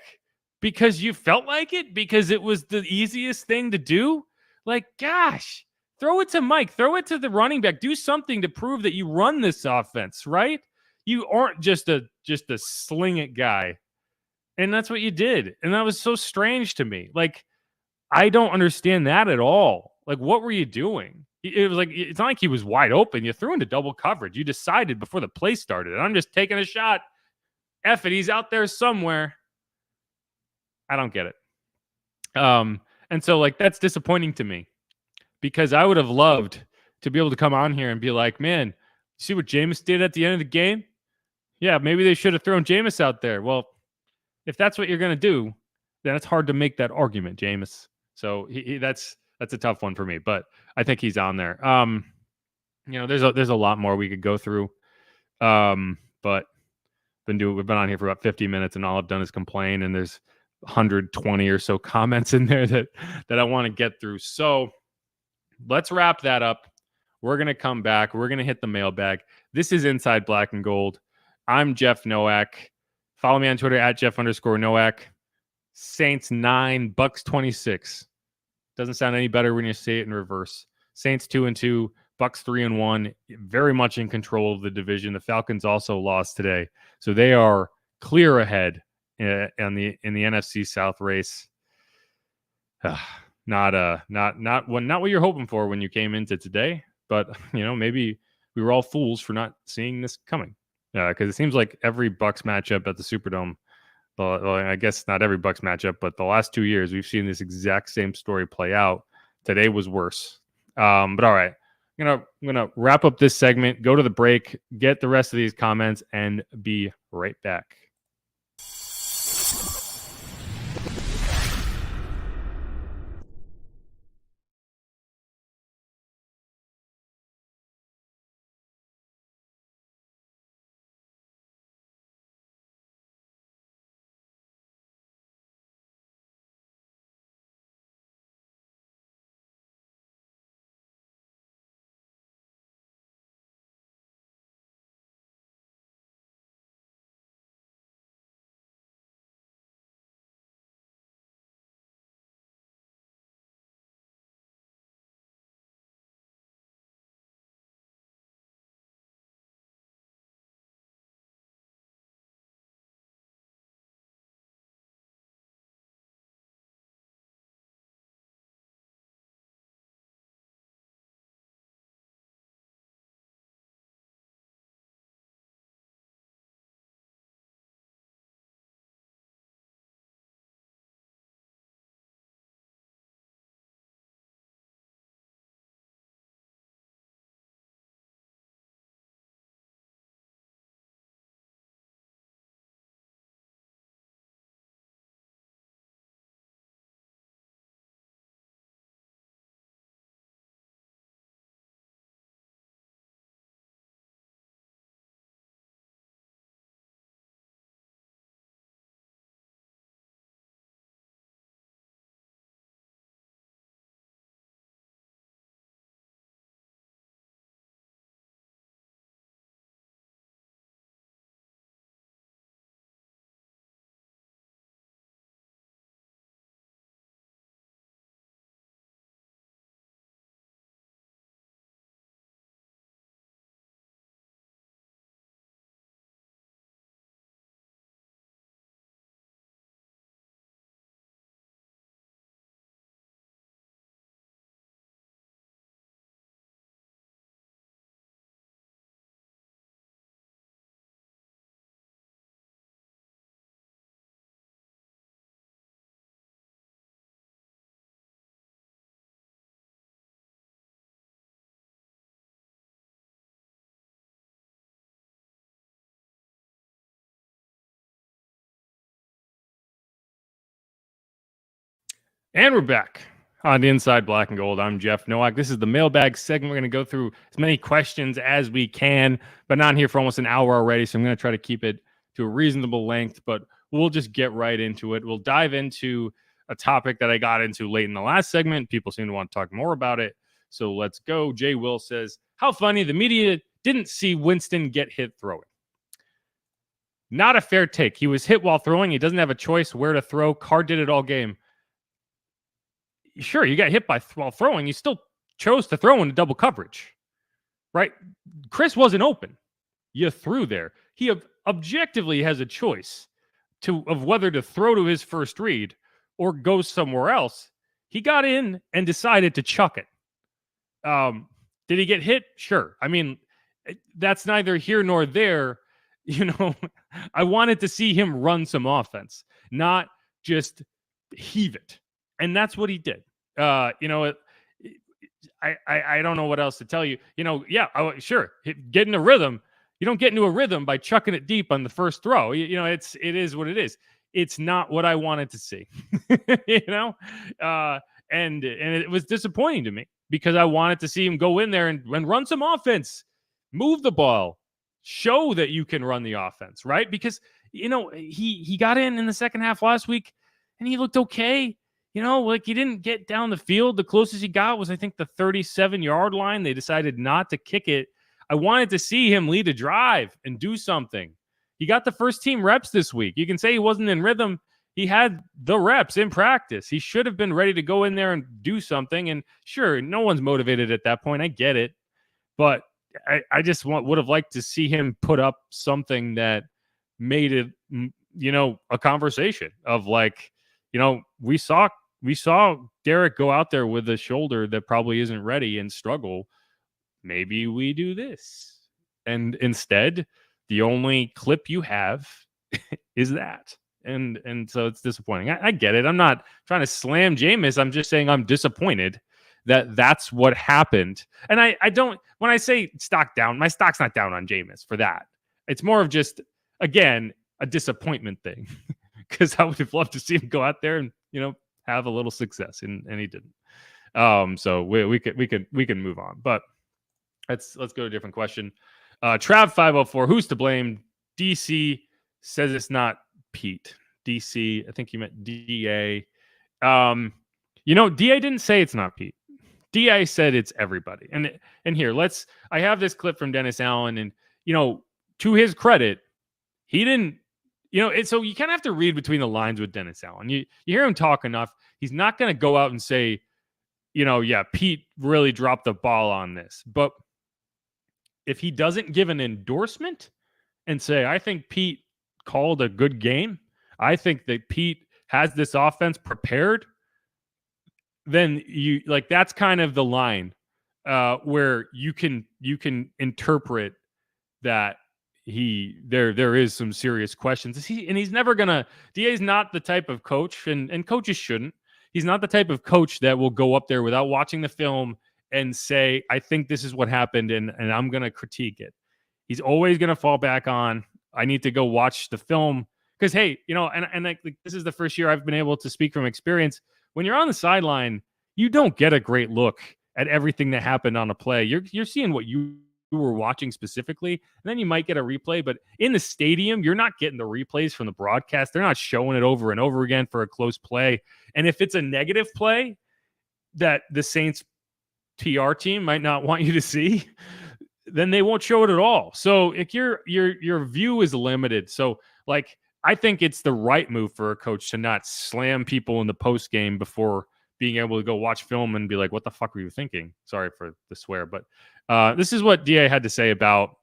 because you felt like it, because it was the easiest thing to do. Like, gosh, throw it to Mike, throw it to the running back, do something to prove that you run this offense, right? You aren't just a sling it guy. And that's what you did. And that was so strange to me. Like, I don't understand that at all. Like, what were you doing? It was like, it's not like he was wide open. You threw into double coverage. You decided before the play started. And I'm just taking a shot. F it, he's out there somewhere. I don't get it. And so, like, that's disappointing to me because I would have loved to be able to come on here and be like, man, see what Jameis did at the end of the game? Yeah, maybe they should have thrown Jameis out there. Well, if that's what you're going to do, then it's hard to make that argument, Jameis. So that's a tough one for me, but I think he's on there. There's a lot more we could go through. But we've been on here for about 50 minutes and all I've done is complain, and there's 120 or so comments in there that I want to get through. So let's wrap that up. We're going to come back. We're going to hit the mailbag. This is Inside Black and Gold. I'm Jeff Nowak. Follow me on Twitter at Jeff_Nowak. Saints 9, Bucks 26. Doesn't sound any better when you say it in reverse. Saints 2-2, Bucks 3-1. Very much in control of the division. The Falcons also lost today, so they are clear ahead in the NFC South race. Not what you're hoping for when you came into today, but maybe we were all fools for not seeing this coming. Because it seems like every Bucks matchup at the Superdome, well, I guess not every Bucks matchup, but the last 2 years we've seen this exact same story play out. Today was worse. But all right, I'm gonna wrap up this segment, go to the break, get the rest of these comments, and be right back. And we're back on the Inside Black and Gold. I'm Jeff Nowak. This is the mailbag segment. We're going to go through as many questions as we can, but not here for almost an hour already. So I'm going to try to keep it to a reasonable length, but we'll just get right into it. We'll dive into a topic that I got into late in the last segment. People seem to want to talk more about it. So let's go. Jay Will says, how funny the media didn't see Winston get hit throwing. Not a fair take. He was hit while throwing. He doesn't have a choice where to throw. Carr did it all game. Sure, you got hit while throwing. You still chose to throw into double coverage, right? Chris wasn't open. You threw there. He objectively has a choice of whether to throw to his first read or go somewhere else. He got in and decided to chuck it. Did he get hit? Sure. I mean, that's neither here nor there. I wanted to see him run some offense, not just heave it. And that's what he did. I don't know what else to tell you. Sure, get in a rhythm. You don't get into a rhythm by chucking it deep on the first throw. It is what it is. It's not what I wanted to see. And it was disappointing to me because I wanted to see him go in there and run some offense, move the ball, show that you can run the offense, right? Because he got in the second half last week and he looked okay. He didn't get down the field. The closest he got was, I think, the 37-yard line. They decided not to kick it. I wanted to see him lead a drive and do something. He got the first team reps this week. You can say he wasn't in rhythm. He had the reps in practice. He should have been ready to go in there and do something. And sure, no one's motivated at that point. I get it. But I just would have liked to see him put up something that made it, a conversation of we saw Derek go out there with a shoulder that probably isn't ready and struggle. Maybe we do this. And instead, the only clip you have is that. And so it's disappointing. I get it. I'm not trying to slam Jameis. I'm just saying I'm disappointed that that's what happened. And I don't, when I say stock down, my stock's not down on Jameis for that. It's more of just, again, a disappointment thing. Because I would have loved to see him go out there and, have a little success, and he didn't. So we can move on. But let's go to a different question. Trav504, who's to blame? DC says it's not Pete. DC, I think he meant DA. DA didn't say it's not Pete. DA said it's everybody. And here, I have this clip from Dennis Allen, and to his credit, he didn't. So you kind of have to read between the lines with Dennis Allen. You hear him talk enough. He's not going to go out and say, Pete really dropped the ball on this. But if he doesn't give an endorsement and say, I think Pete called a good game, I think that Pete has this offense prepared, then that's kind of the line where you can interpret that there is some serious questions. He's never gonna. DA's not the type of coach, and coaches shouldn't. He's not the type of coach that will go up there without watching the film and say, I think this is what happened, and I'm gonna critique it. He's always gonna fall back on, I need to go watch the film. Because hey, this is the first year I've been able to speak from experience. When you're on the sideline, you don't get a great look at everything that happened on a play. You're seeing what you were watching specifically, and then you might get a replay. But in the stadium, you're not getting the replays from the broadcast. They're not showing it over and over again for a close play. And if it's a negative play that the Saints PR team might not want you to see, then they won't show it at all. So if your view is limited. So I think it's the right move for a coach to not slam people in the post game before being able to go watch film and be like, what the fuck were you thinking? Sorry for the swear, but this is what DA had to say about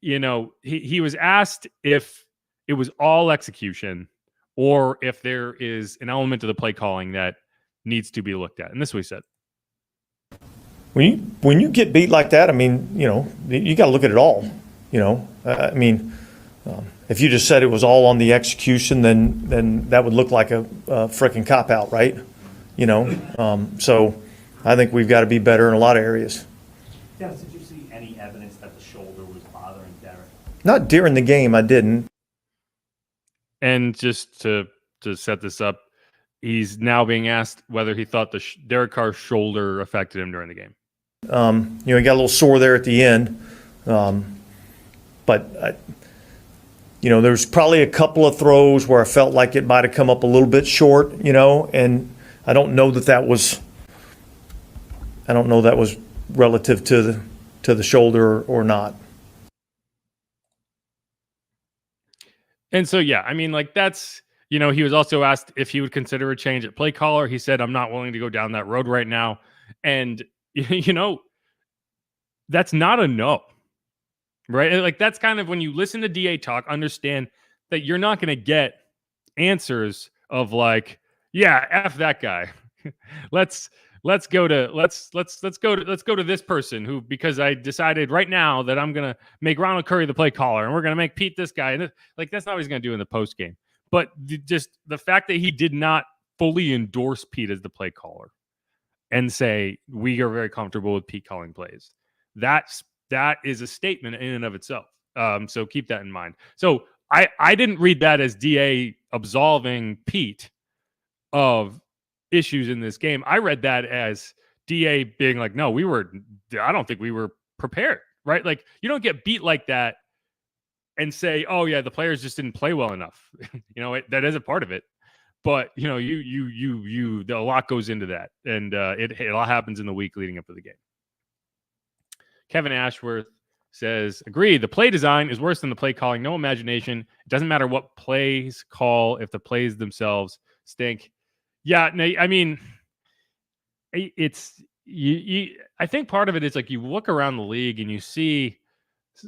he was asked if it was all execution or if there is an element of the play calling that needs to be looked at. And this is what he said. When you get beat like that, you got to look at it all. If you just said it was all on the execution, then that would look like a freaking cop-out, right? So I think we've got to be better in a lot of areas. Dennis, did you see any evidence that the shoulder was bothering Derek? Not during the game, I didn't. And just to set this up, he's now being asked whether he thought the Derek Carr's shoulder affected him during the game. He got a little sore there at the end. But there's probably a couple of throws where I felt like it might have come up a little bit short, and I don't know that was relative to the shoulder or not. And so, yeah, I mean, like that's, he was also asked if he would consider a change at play caller. He said, I'm not willing to go down that road right now. And, that's not a no, right? Like that's kind of when you listen to DA talk, understand that you're not going to get answers of like, yeah, F that guy. let's go to this person who, because I decided right now that I'm going to make Ronald Curry the play caller and we're going to make Pete this guy. And like, that's not what he's going to do in the post game. But just the fact that he did not fully endorse Pete as the play caller and say, we are very comfortable with Pete calling plays. That is a statement in and of itself. So keep that in mind. So I didn't read that as DA absolving Pete of issues in this game. I read that as DA being like, no, I don't think we were prepared, right? Like you don't get beat like that and say, oh yeah, the players just didn't play well enough. That is a part of it. But a lot goes into that, and it all happens in the week leading up to the game. Kevin Ashworth says, agree. The play design is worse than the play calling. No imagination. It doesn't matter what plays call if the plays themselves stink. Yeah, no, I mean, it's I think part of it is like you look around the league and you see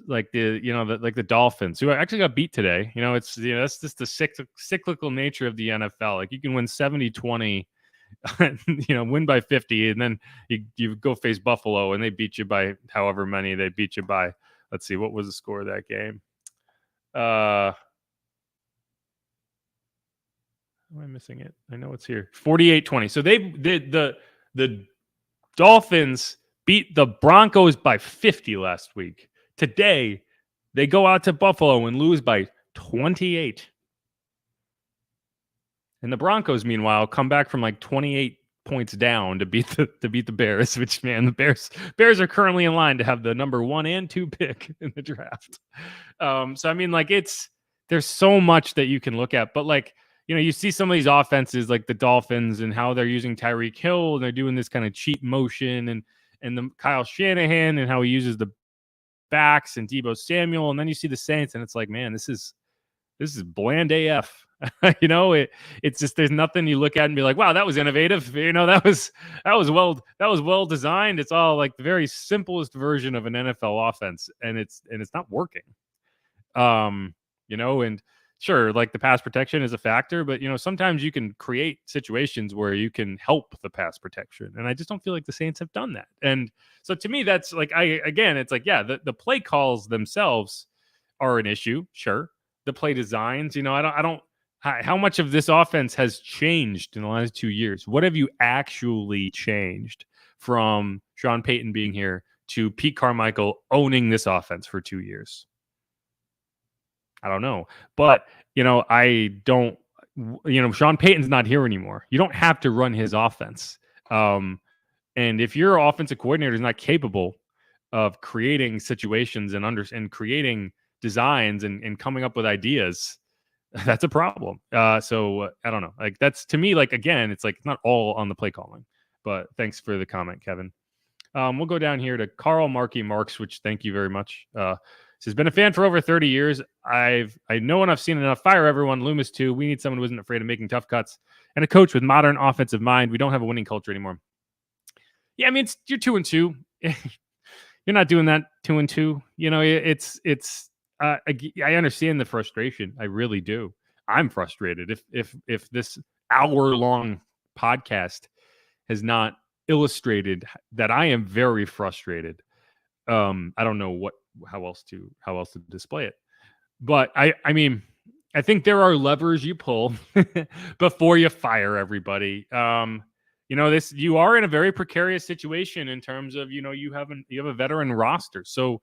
like the Dolphins who actually got beat today. It's that's just the cyclical nature of the NFL. Like you can win 70-20. Win by 50, and then you go face Buffalo, and they beat you by however many they beat you by. Let's see, what was the score of that game? Am I missing it? I know it's here. 48-20. So the Dolphins beat the Broncos by 50 last week. Today, they go out to Buffalo and lose by 28. And the Broncos, meanwhile, come back from like 28 points down to beat the Bears. Which, man, the Bears are currently in line to have the number 1 and 2 pick in the draft. So I mean, like there's so much that you can look at, but like you see some of these offenses like the Dolphins and how they're using Tyreek Hill and they're doing this kind of cheat motion and the Kyle Shanahan and how he uses the backs and Deebo Samuel, and then you see the Saints and it's like, man, this is bland AF. It's just there's nothing you look at and be like, wow, that was innovative. That was well designed. It's all like the very simplest version of an NFL offense, and it's not working. And sure, like the pass protection is a factor, but sometimes you can create situations where you can help the pass protection, and I just don't feel like the Saints have done that. And so to me, that's like it's like, yeah, the play calls themselves are an issue, sure. The play designs, I don't. How much of this offense has changed in the last 2 years? What have you actually changed from Sean Payton being here to Pete Carmichael owning this offense for 2 years? I don't know. But, I don't, Sean Payton's not here anymore. You don't have to run his offense. And if your offensive coordinator is not capable of creating situations and creating designs and coming up with ideas, that's a problem. So I don't know. Like that's to me, like again, it's like it's not all on the play calling. But thanks for the comment, Kevin. We'll go down here to Carl Markey Marks, which thank you very much. Says been a fan for over 30 years. I know and I've seen enough. Fire everyone. Loomis too. We need someone who isn't afraid of making tough cuts and a coach with modern offensive mind. We don't have a winning culture anymore. Yeah, I mean you're 2-2. You're not doing that 2-2. I understand the frustration. I really do. I'm frustrated. If this hour-long podcast has not illustrated that I am very frustrated, I don't know how else to display it. But I mean, I think there are levers you pull before you fire everybody. You are in a very precarious situation in terms of you have a veteran roster, so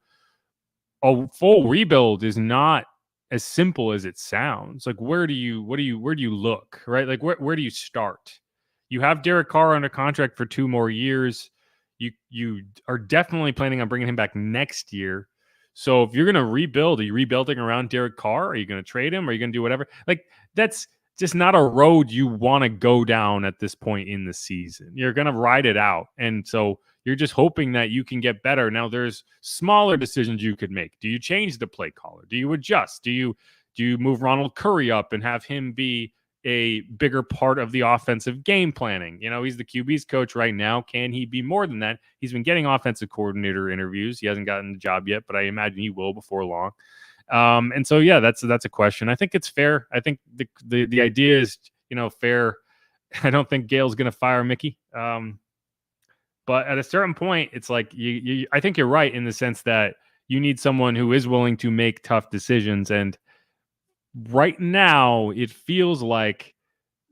a full rebuild is not as simple as it sounds. Like, where do you look, right? Like, where do you start? You have Derek Carr under contract for 2 more years. You are definitely planning on bringing him back next year. So if you're going to rebuild, are you rebuilding around Derek Carr? Are you going to trade him? Are you going to do whatever? Like, that's just not a road you want to go down at this point in the season. You're going to ride it out. And so you're just hoping that you can get better. Now, there's smaller decisions you could make. Do you change the play caller? Do you adjust? Do you move Ronald Curry up and have him be a bigger part of the offensive game planning? You know, he's the QB's coach right now. Can he be more than that? He's been getting offensive coordinator interviews. He hasn't gotten the job yet, but I imagine he will before long. And so, yeah, that's a question. I think it's fair. I think the idea is, fair. I don't think Gale's going to fire Mickey. But at a certain point, it's like I think you're right in the sense that you need someone who is willing to make tough decisions. And right now, it feels like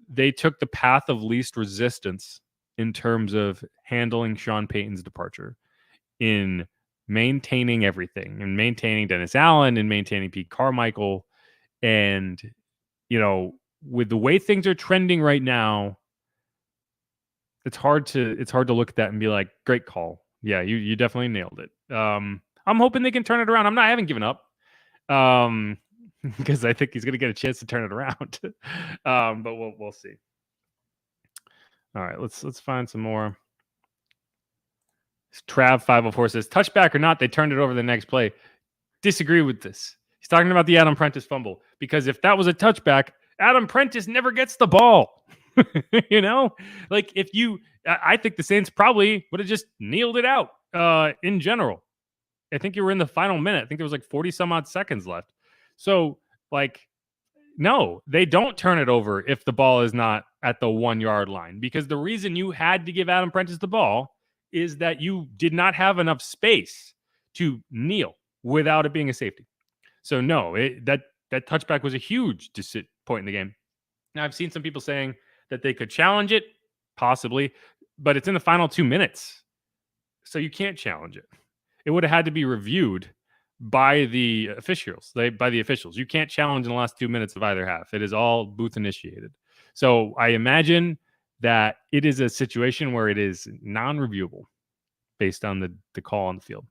they took the path of least resistance in terms of handling Sean Payton's departure, in maintaining everything, and maintaining Dennis Allen, and maintaining Pete Carmichael. And, with the way things are trending right now, it's hard to look at that and be like, great call. Yeah, you definitely nailed it. I'm hoping they can turn it around. I haven't given up. Because I think he's going to get a chance to turn it around. But we'll see. All right, let's find some more. Trav 504 says, touchback or not, they turned it over the next play. Disagree with this. He's talking about the Adam Prentice fumble, because if that was a touchback, Adam Prentice never gets the ball. Like, I think the Saints probably would have just kneeled it out in general. I think you were in the final minute. I think there was like 40 some odd seconds left. So, like, no, they don't turn it over if the ball is not at the 1 yard line, because the reason you had to give Adam Prentice the ball is that you did not have enough space to kneel without it being a safety. So, no, that touchback was a huge point in the game. Now, I've seen some people saying that they could challenge it, possibly, but it's in the final 2 minutes. So you can't challenge it. It would have had to be reviewed by the officials. You can't challenge in the last 2 minutes of either half. It is all booth initiated. So I imagine that it is a situation where it is non-reviewable based on the call on the field.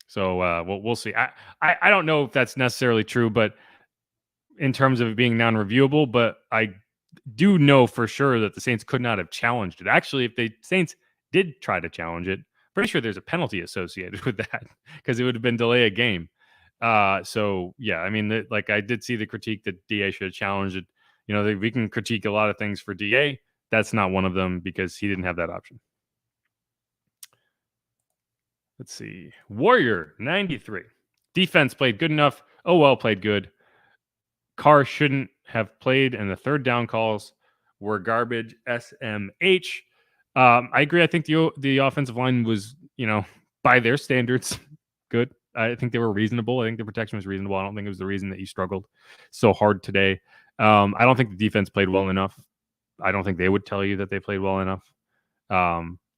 So we'll see. I don't know if that's necessarily true, but in terms of it being non-reviewable, but I do know for sure that the Saints could not have challenged it. Actually, if the Saints did try to challenge it, pretty sure there's a penalty associated with that, because it would have been delay a game. So yeah, I mean, I did see the critique that DA should have challenged it. We can critique a lot of things for DA. That's not one of them, because he didn't have that option. Let's see. Warrior 93. Defense played good enough. OL played good. Carr shouldn't have played, and the third down calls were garbage. SMH. I agree. I think the offensive line was, by their standards, good. I think they were reasonable. I think the protection was reasonable. I don't think it was the reason that you struggled so hard today. I don't think the defense played well enough. I don't think they would tell you that they played well enough.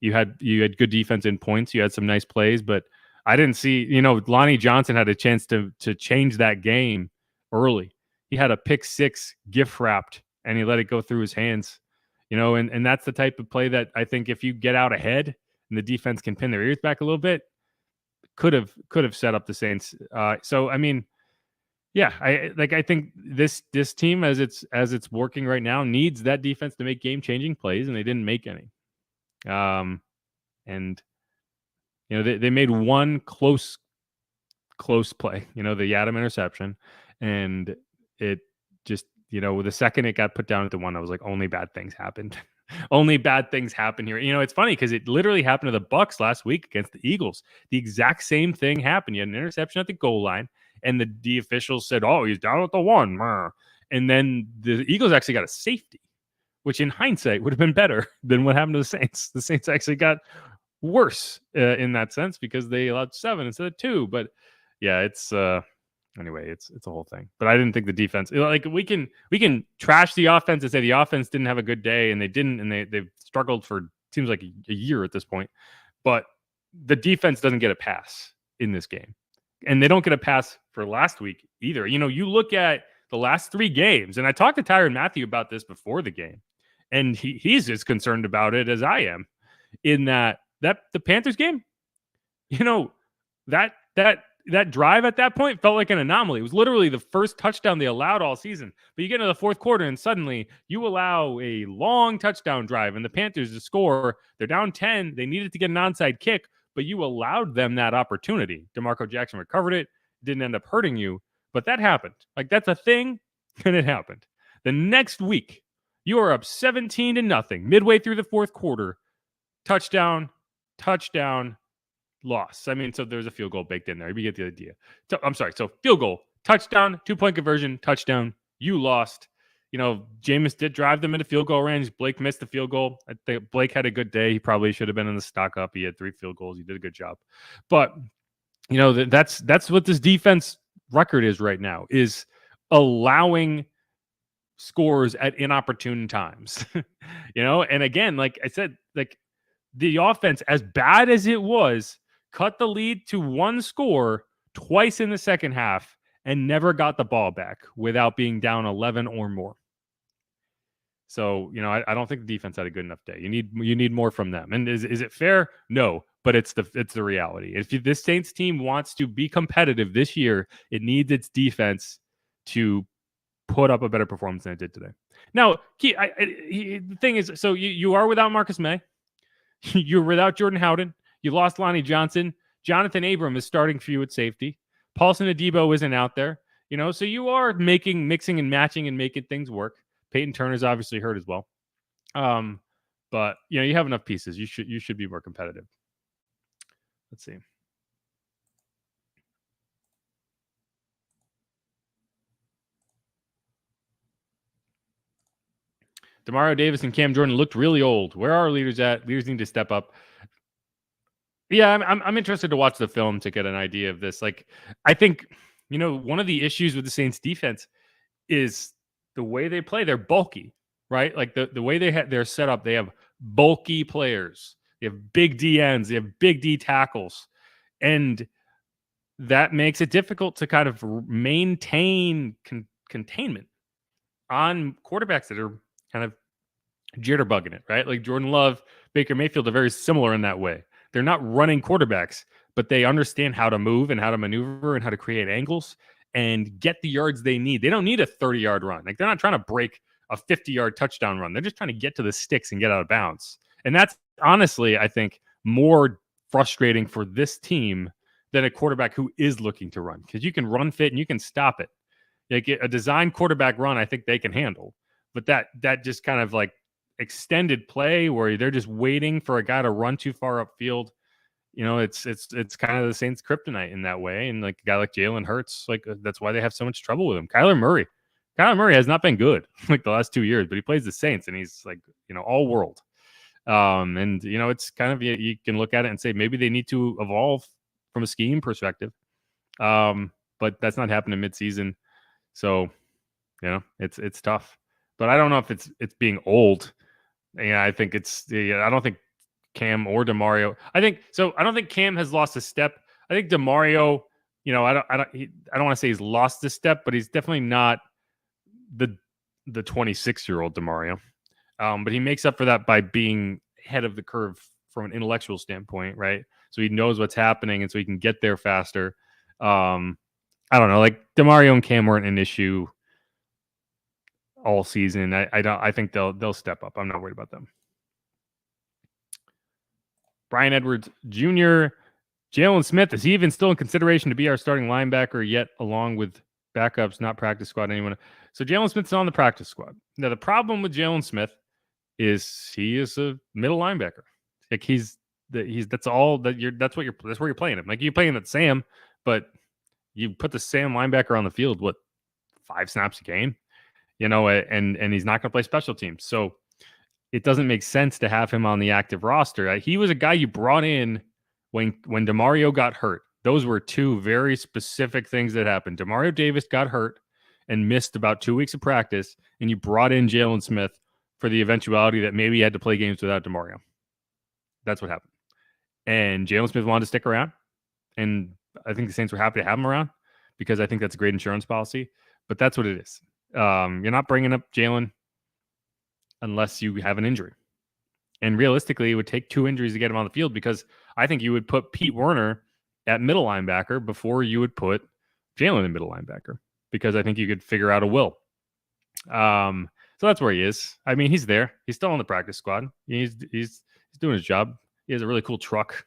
You had good defense in points. You had some nice plays, but I didn't see, Lonnie Johnson had a chance to change that game early. He had a pick six gift wrapped, and he let it go through his hands. And that's the type of play that I think if you get out ahead and the defense can pin their ears back a little bit, could have set up the Saints. So I mean, yeah, I think this team as it's working right now needs that defense to make game-changing plays, and they didn't make any. And they made one close play, the Yadam interception, and it just, the second it got put down at the one, I was like, only bad things happened. Only bad things happen here. It's funny because it literally happened to the Bucs last week against the Eagles. The exact same thing happened. You had an interception at the goal line, and the officials said, "Oh, he's down at the one." And then the Eagles actually got a safety, which in hindsight would have been better than what happened to the Saints. The Saints actually got worse in that sense because they allowed 7 instead of 2. But yeah, it's anyway, it's a whole thing. But I didn't think the defense, we can trash the offense and say the offense didn't have a good day, and they didn't, and they've struggled for seems like a year at this point. But the defense doesn't get a pass in this game. And they don't get a pass for last week either. You look at the last 3 games, and I talked to Tyrann Mathieu about this before the game, and he's as concerned about it as I am. In that the Panthers game, that drive at that point felt like an anomaly. It was literally the first touchdown they allowed all season. But you get into the fourth quarter, and suddenly you allow a long touchdown drive, and the Panthers to score. They're down 10. They needed to get an onside kick, but you allowed them that opportunity. DeMarco Jackson recovered it. Didn't end up hurting you, but that happened. Like, that's a thing, and it happened. The next week, you are up 17-0 midway through the fourth quarter. Touchdown, loss. I mean, so there's a field goal baked in there. You get the idea. So, I'm sorry. So field goal, touchdown, 2-point conversion, touchdown. You lost. Jameis did drive them into field goal range. Blake missed the field goal. I think Blake had a good day. He probably should have been in the stock up. He had 3 field goals. He did a good job. But, that's what this defense record is right now, is allowing scores at inopportune times. And again, like I said, like the offense, as bad as it was, cut the lead to 1 score twice in the second half and never got the ball back without being down 11 or more. So, I don't think the defense had a good enough day. You need more from them. And is it fair? No, but it's the reality. If this Saints team wants to be competitive this year, it needs its defense to put up a better performance than it did today. Now, the thing is, so you are without Marcus May. You're without Jordan Howden. You lost Lonnie Johnson. Jonathan Abram is starting for you at safety. Paulson Adebo isn't out there. So you are mixing and matching and making things work. Peyton Turner's obviously hurt as well. But you have enough pieces. You should be more competitive. Let's see. Demario Davis and Cam Jordan looked really old. Where are our leaders at? Leaders need to step up. Yeah, I'm interested to watch the film to get an idea of this. Like, I think, one of the issues with the Saints defense is the way they play. They're bulky, right? Like the way they're set up, they have bulky players. They have big DNs. They have big D tackles. And that makes it difficult to kind of maintain containment on quarterbacks that are kind of jitterbugging it, right? Like Jordan Love, Baker Mayfield are very similar in that way. They're not running quarterbacks, but they understand how to move and how to maneuver and how to create angles and get the yards they need. They don't need a 30-yard run. Like, they're not trying to break a 50-yard touchdown run. They're just trying to get to the sticks and get out of bounds. And that's honestly, I think, more frustrating for this team than a quarterback who is looking to run, because you can run fit and you can stop it. Like a designed quarterback run, I think they can handle. But that just kind of like extended play where they're just waiting for a guy to run too far upfield. It's kind of the Saints' kryptonite in that way. And like a guy like Jalen Hurts, like that's why they have so much trouble with him. Kyler Murray has not been good like the last 2 years, but he plays the Saints and he's like, all world. And it's kind of, you can look at it and say maybe they need to evolve from a scheme perspective. But that's not happening midseason. So, it's tough. But I don't know if it's being old. I think I don't think Cam or Demario. I don't think Cam has lost a step. I think Demario, I don't want to say he's lost a step, but he's definitely not the 26-year-old Demario. But he makes up for that by being ahead of the curve from an intellectual standpoint, right? So he knows what's happening, and so he can get there faster. I don't know, like Demario and Cam weren't an issue all season. I think they'll step up. I'm not worried about them. Brian Edwards Jr., Jalen Smith, is he even still in consideration to be our starting linebacker yet, along with backups, not practice squad, anyone? So Jalen Smith's on the practice squad. Now, the problem with Jalen Smith is he is a middle linebacker. Like that's where you're playing him. Like you're playing that Sam, but you put the Sam linebacker on the field, 5 snaps a game, and he's not going to play special teams. So it doesn't make sense to have him on the active roster. He was a guy you brought in when Demario got hurt. Those were 2 very specific things that happened. Demario Davis got hurt and missed about 2 weeks of practice, and you brought in Jalen Smith for the eventuality that maybe he had to play games without Demario. That's what happened. And Jalen Smith wanted to stick around, and I think the Saints were happy to have him around because I think that's a great insurance policy. But that's what it is. You're not bringing up Jalen unless you have an injury. And realistically, it would take 2 injuries to get him on the field because I think you would put Pete Werner at middle linebacker before you would put Jalen in middle linebacker because I think you could figure out a will. So that's where he is. I mean, he's there. He's still on the practice squad. He's doing his job. He has a really cool truck.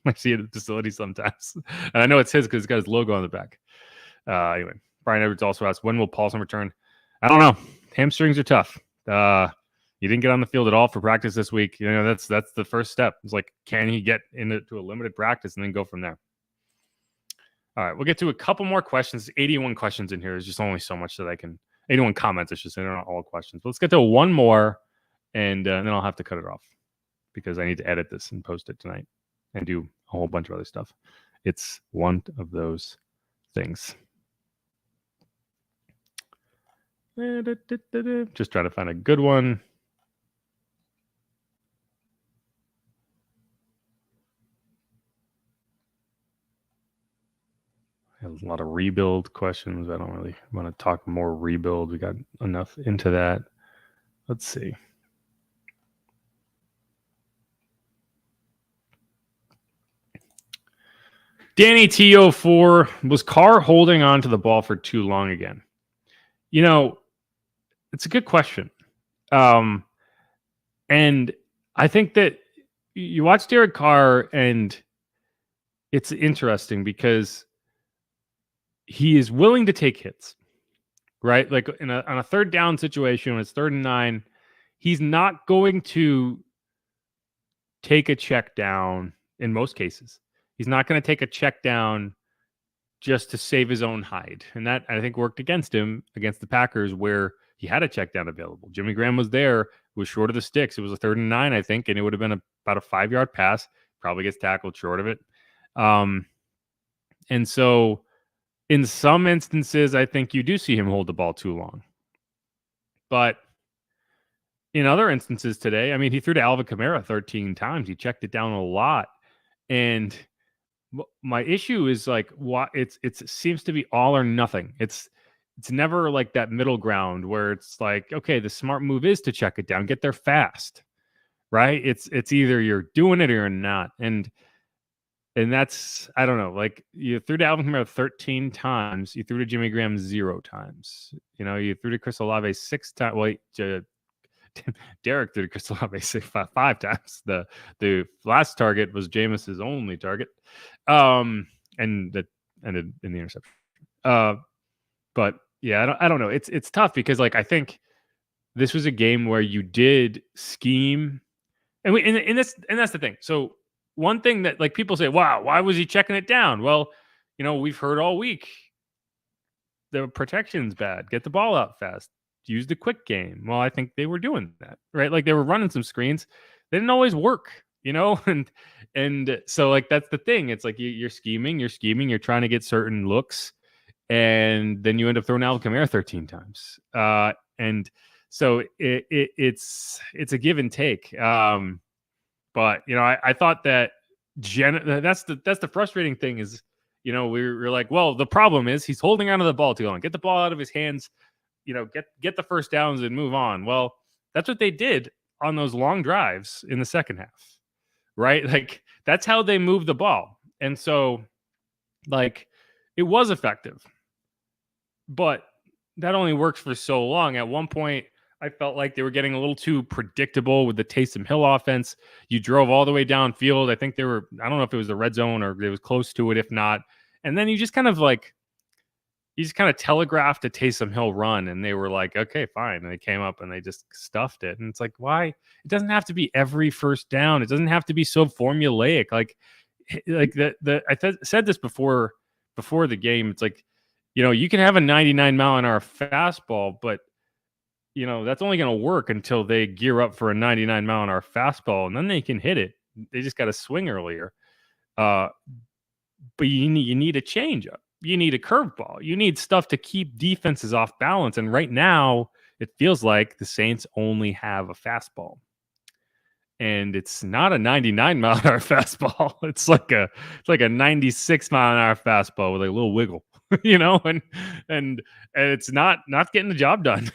I see it at the facility sometimes. And I know it's his because it's got his logo on the back. Anyway, Brian Edwards also asked, when will Paulson return? I don't know. Hamstrings are tough. He didn't get on the field at all for practice this week. You know, that's the first step. It's like, can he get into a limited practice and then go from there? All right, we'll get to a couple more questions. 81 questions in here. There's just only so much that I can. 81 comments, I should say. They're not all questions. But let's get to one more, and then I'll have to cut it off because I need to edit this and post it tonight and do a whole bunch of other stuff. It's one of those things. Just trying to find a good one. A lot of rebuild questions. I don't really want to talk more rebuild. We got enough into that. Let's see. Danny T04, was Carr holding on to the ball for too long again? You know, it's a good question. And I think that you watch Derek Carr and it's interesting because he is willing to take hits, right? Like on a third down situation, when it's 3rd and 9, he's not going to take a check down in most cases. He's not going to take a check down just to save his own hide. And that, I think, worked against him against the Packers where he had a check down available. Jimmy Graham was there, was short of the sticks. It was a 3rd and 9, I think, and it would have been about a 5-yard pass. Probably gets tackled short of it. And so in some instances, I think you do see him hold the ball too long. But in other instances today, I mean, he threw to Alvin Kamara 13 times. He checked it down a lot. And my issue is like, what it seems to be all or nothing. It's never like that middle ground where it's like, okay, the smart move is to check it down, get there fast, right? It's either you're doing it or you're not. And that's, I don't know, like you threw to Alvin Kamara 13 times. You threw to Jimmy Graham 0 times. You know, you threw to Chris Olave 6 times. Well, Derek threw to Chris Olave 5 times. The last target was Jameis's only target. And that ended in the interception. But yeah, I don't know. It's tough because like I think this was a game where you did scheme, and that's the thing. So one thing that like people say, wow, why was he checking it down? Well, you know, we've heard all week the protection's bad. Get the ball out fast. Use the quick game. Well, I think they were doing that, right? Like they were running some screens. They didn't always work, you know? And so like that's the thing. It's like you're scheming, you're trying to get certain looks, and then you end up throwing Alvin Kamara 13 times. And so it's a give and take. But you know, I thought that that's the frustrating thing is, you know, we're like, well, the problem is he's holding onto the ball too long. Get the ball out of his hands, you know, get the first downs and move on. Well, that's what they did on those long drives in the second half, right? Like that's how they moved the ball. And so like it was effective, but that only works for so long. At one point, I felt like they were getting a little too predictable with the Taysom Hill offense. You drove all the way downfield. I think I don't know if it was the red zone or it was close to it, if not. And then you just kind of telegraphed a Taysom Hill run, and they were like, okay, fine. And they came up and they just stuffed it. And it's like, why? It doesn't have to be every first down. It doesn't have to be so formulaic. Like said this before the game. It's like, you know, you can have a 99-mile-an-hour fastball, but you know, that's only going to work until they gear up for a 99-mile-an-hour fastball, and then they can hit it. They just got to swing earlier. But you need a changeup. You need a curveball. You need stuff to keep defenses off balance. And right now, it feels like the Saints only have a fastball. and it's not a 99-mile-an-hour fastball. It's like a 96-mile-an-hour fastball with a little wiggle, and it's not getting the job done.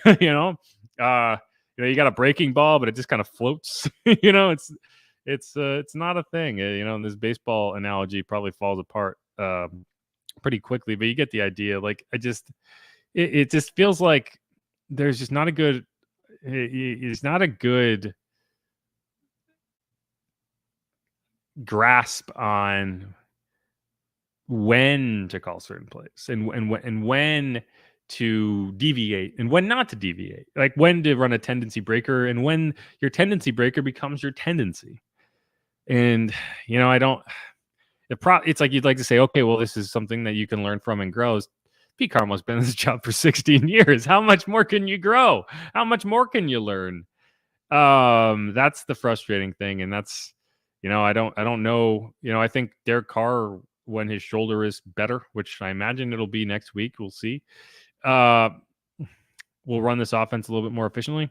You got a breaking ball, but it just kind of floats. It's not a thing. And this baseball analogy probably falls apart pretty quickly, but you get the idea. Like it just feels like there's just not a good. It's not a good grasp on when to call certain plays and when to deviate and when not to deviate, like when to run a tendency breaker and when your tendency breaker becomes your tendency. And it's like you'd like to say, okay, well, this is something that you can learn from and grow. Pete Carmel's been in this job for 16 years. How much more can you grow? How much more can you learn? That's the frustrating thing. And that's, I don't know. I think Derek Carr, when his shoulder is better, which I imagine it'll be next week, we'll see. We'll run this offense a little bit more efficiently,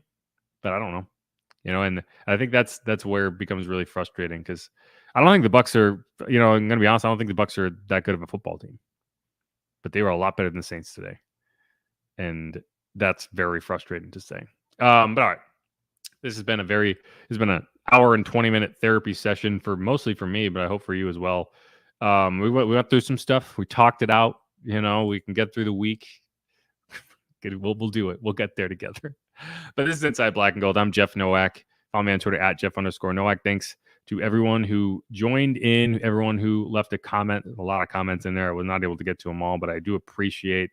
but I don't know. And I think that's where it becomes really frustrating because I don't think the Bucs are, I'm going to be honest, I don't think the Bucs are that good of a football team, but they were a lot better than the Saints today. And that's very frustrating to say. But all right. This has been an hour and 20-minute therapy session mostly for me, but I hope for you as well. We went through some stuff. We talked it out. We can get through the week. We'll do it. We'll get there together. But this is Inside Black and Gold. I'm Jeff Nowak. Follow me on Twitter at Jeff_Nowak. Thanks to everyone who joined in, everyone who left a comment. A lot of comments in there. I was not able to get to them all, but I do appreciate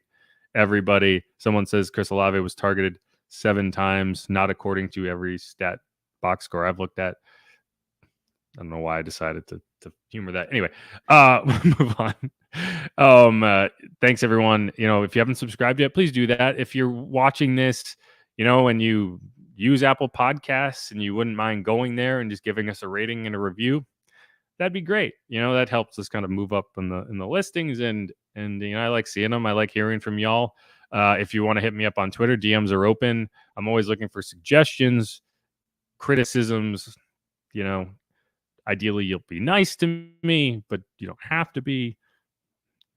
everybody. Someone says Chris Olave was targeted 7 times, not according to every stat box score I've looked at. I don't know why I decided to humor that. Anyway, move on. Thanks everyone. If you haven't subscribed yet, please do that. If you're watching this, and you use Apple Podcasts and you wouldn't mind going there and just giving us a rating and a review, that'd be great. That helps us kind of move up in the listings and I like seeing them. I like hearing from y'all. If you want to hit me up on Twitter, DMs are open. I'm always looking for suggestions, criticisms. Ideally you'll be nice to me, but you don't have to be.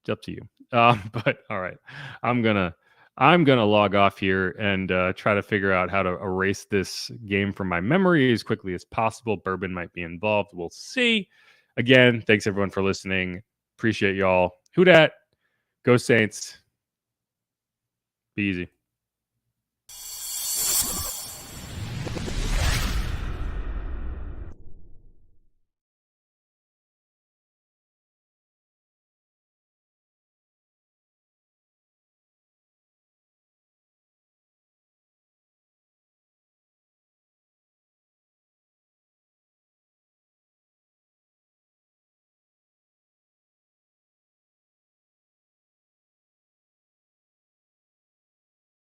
It's up to you. But all right, I'm gonna log off here and try to figure out how to erase this game from my memory as quickly as possible. Bourbon might be involved. We'll see. Again, thanks everyone for listening. Appreciate y'all. Who dat? Go Saints. Be easy.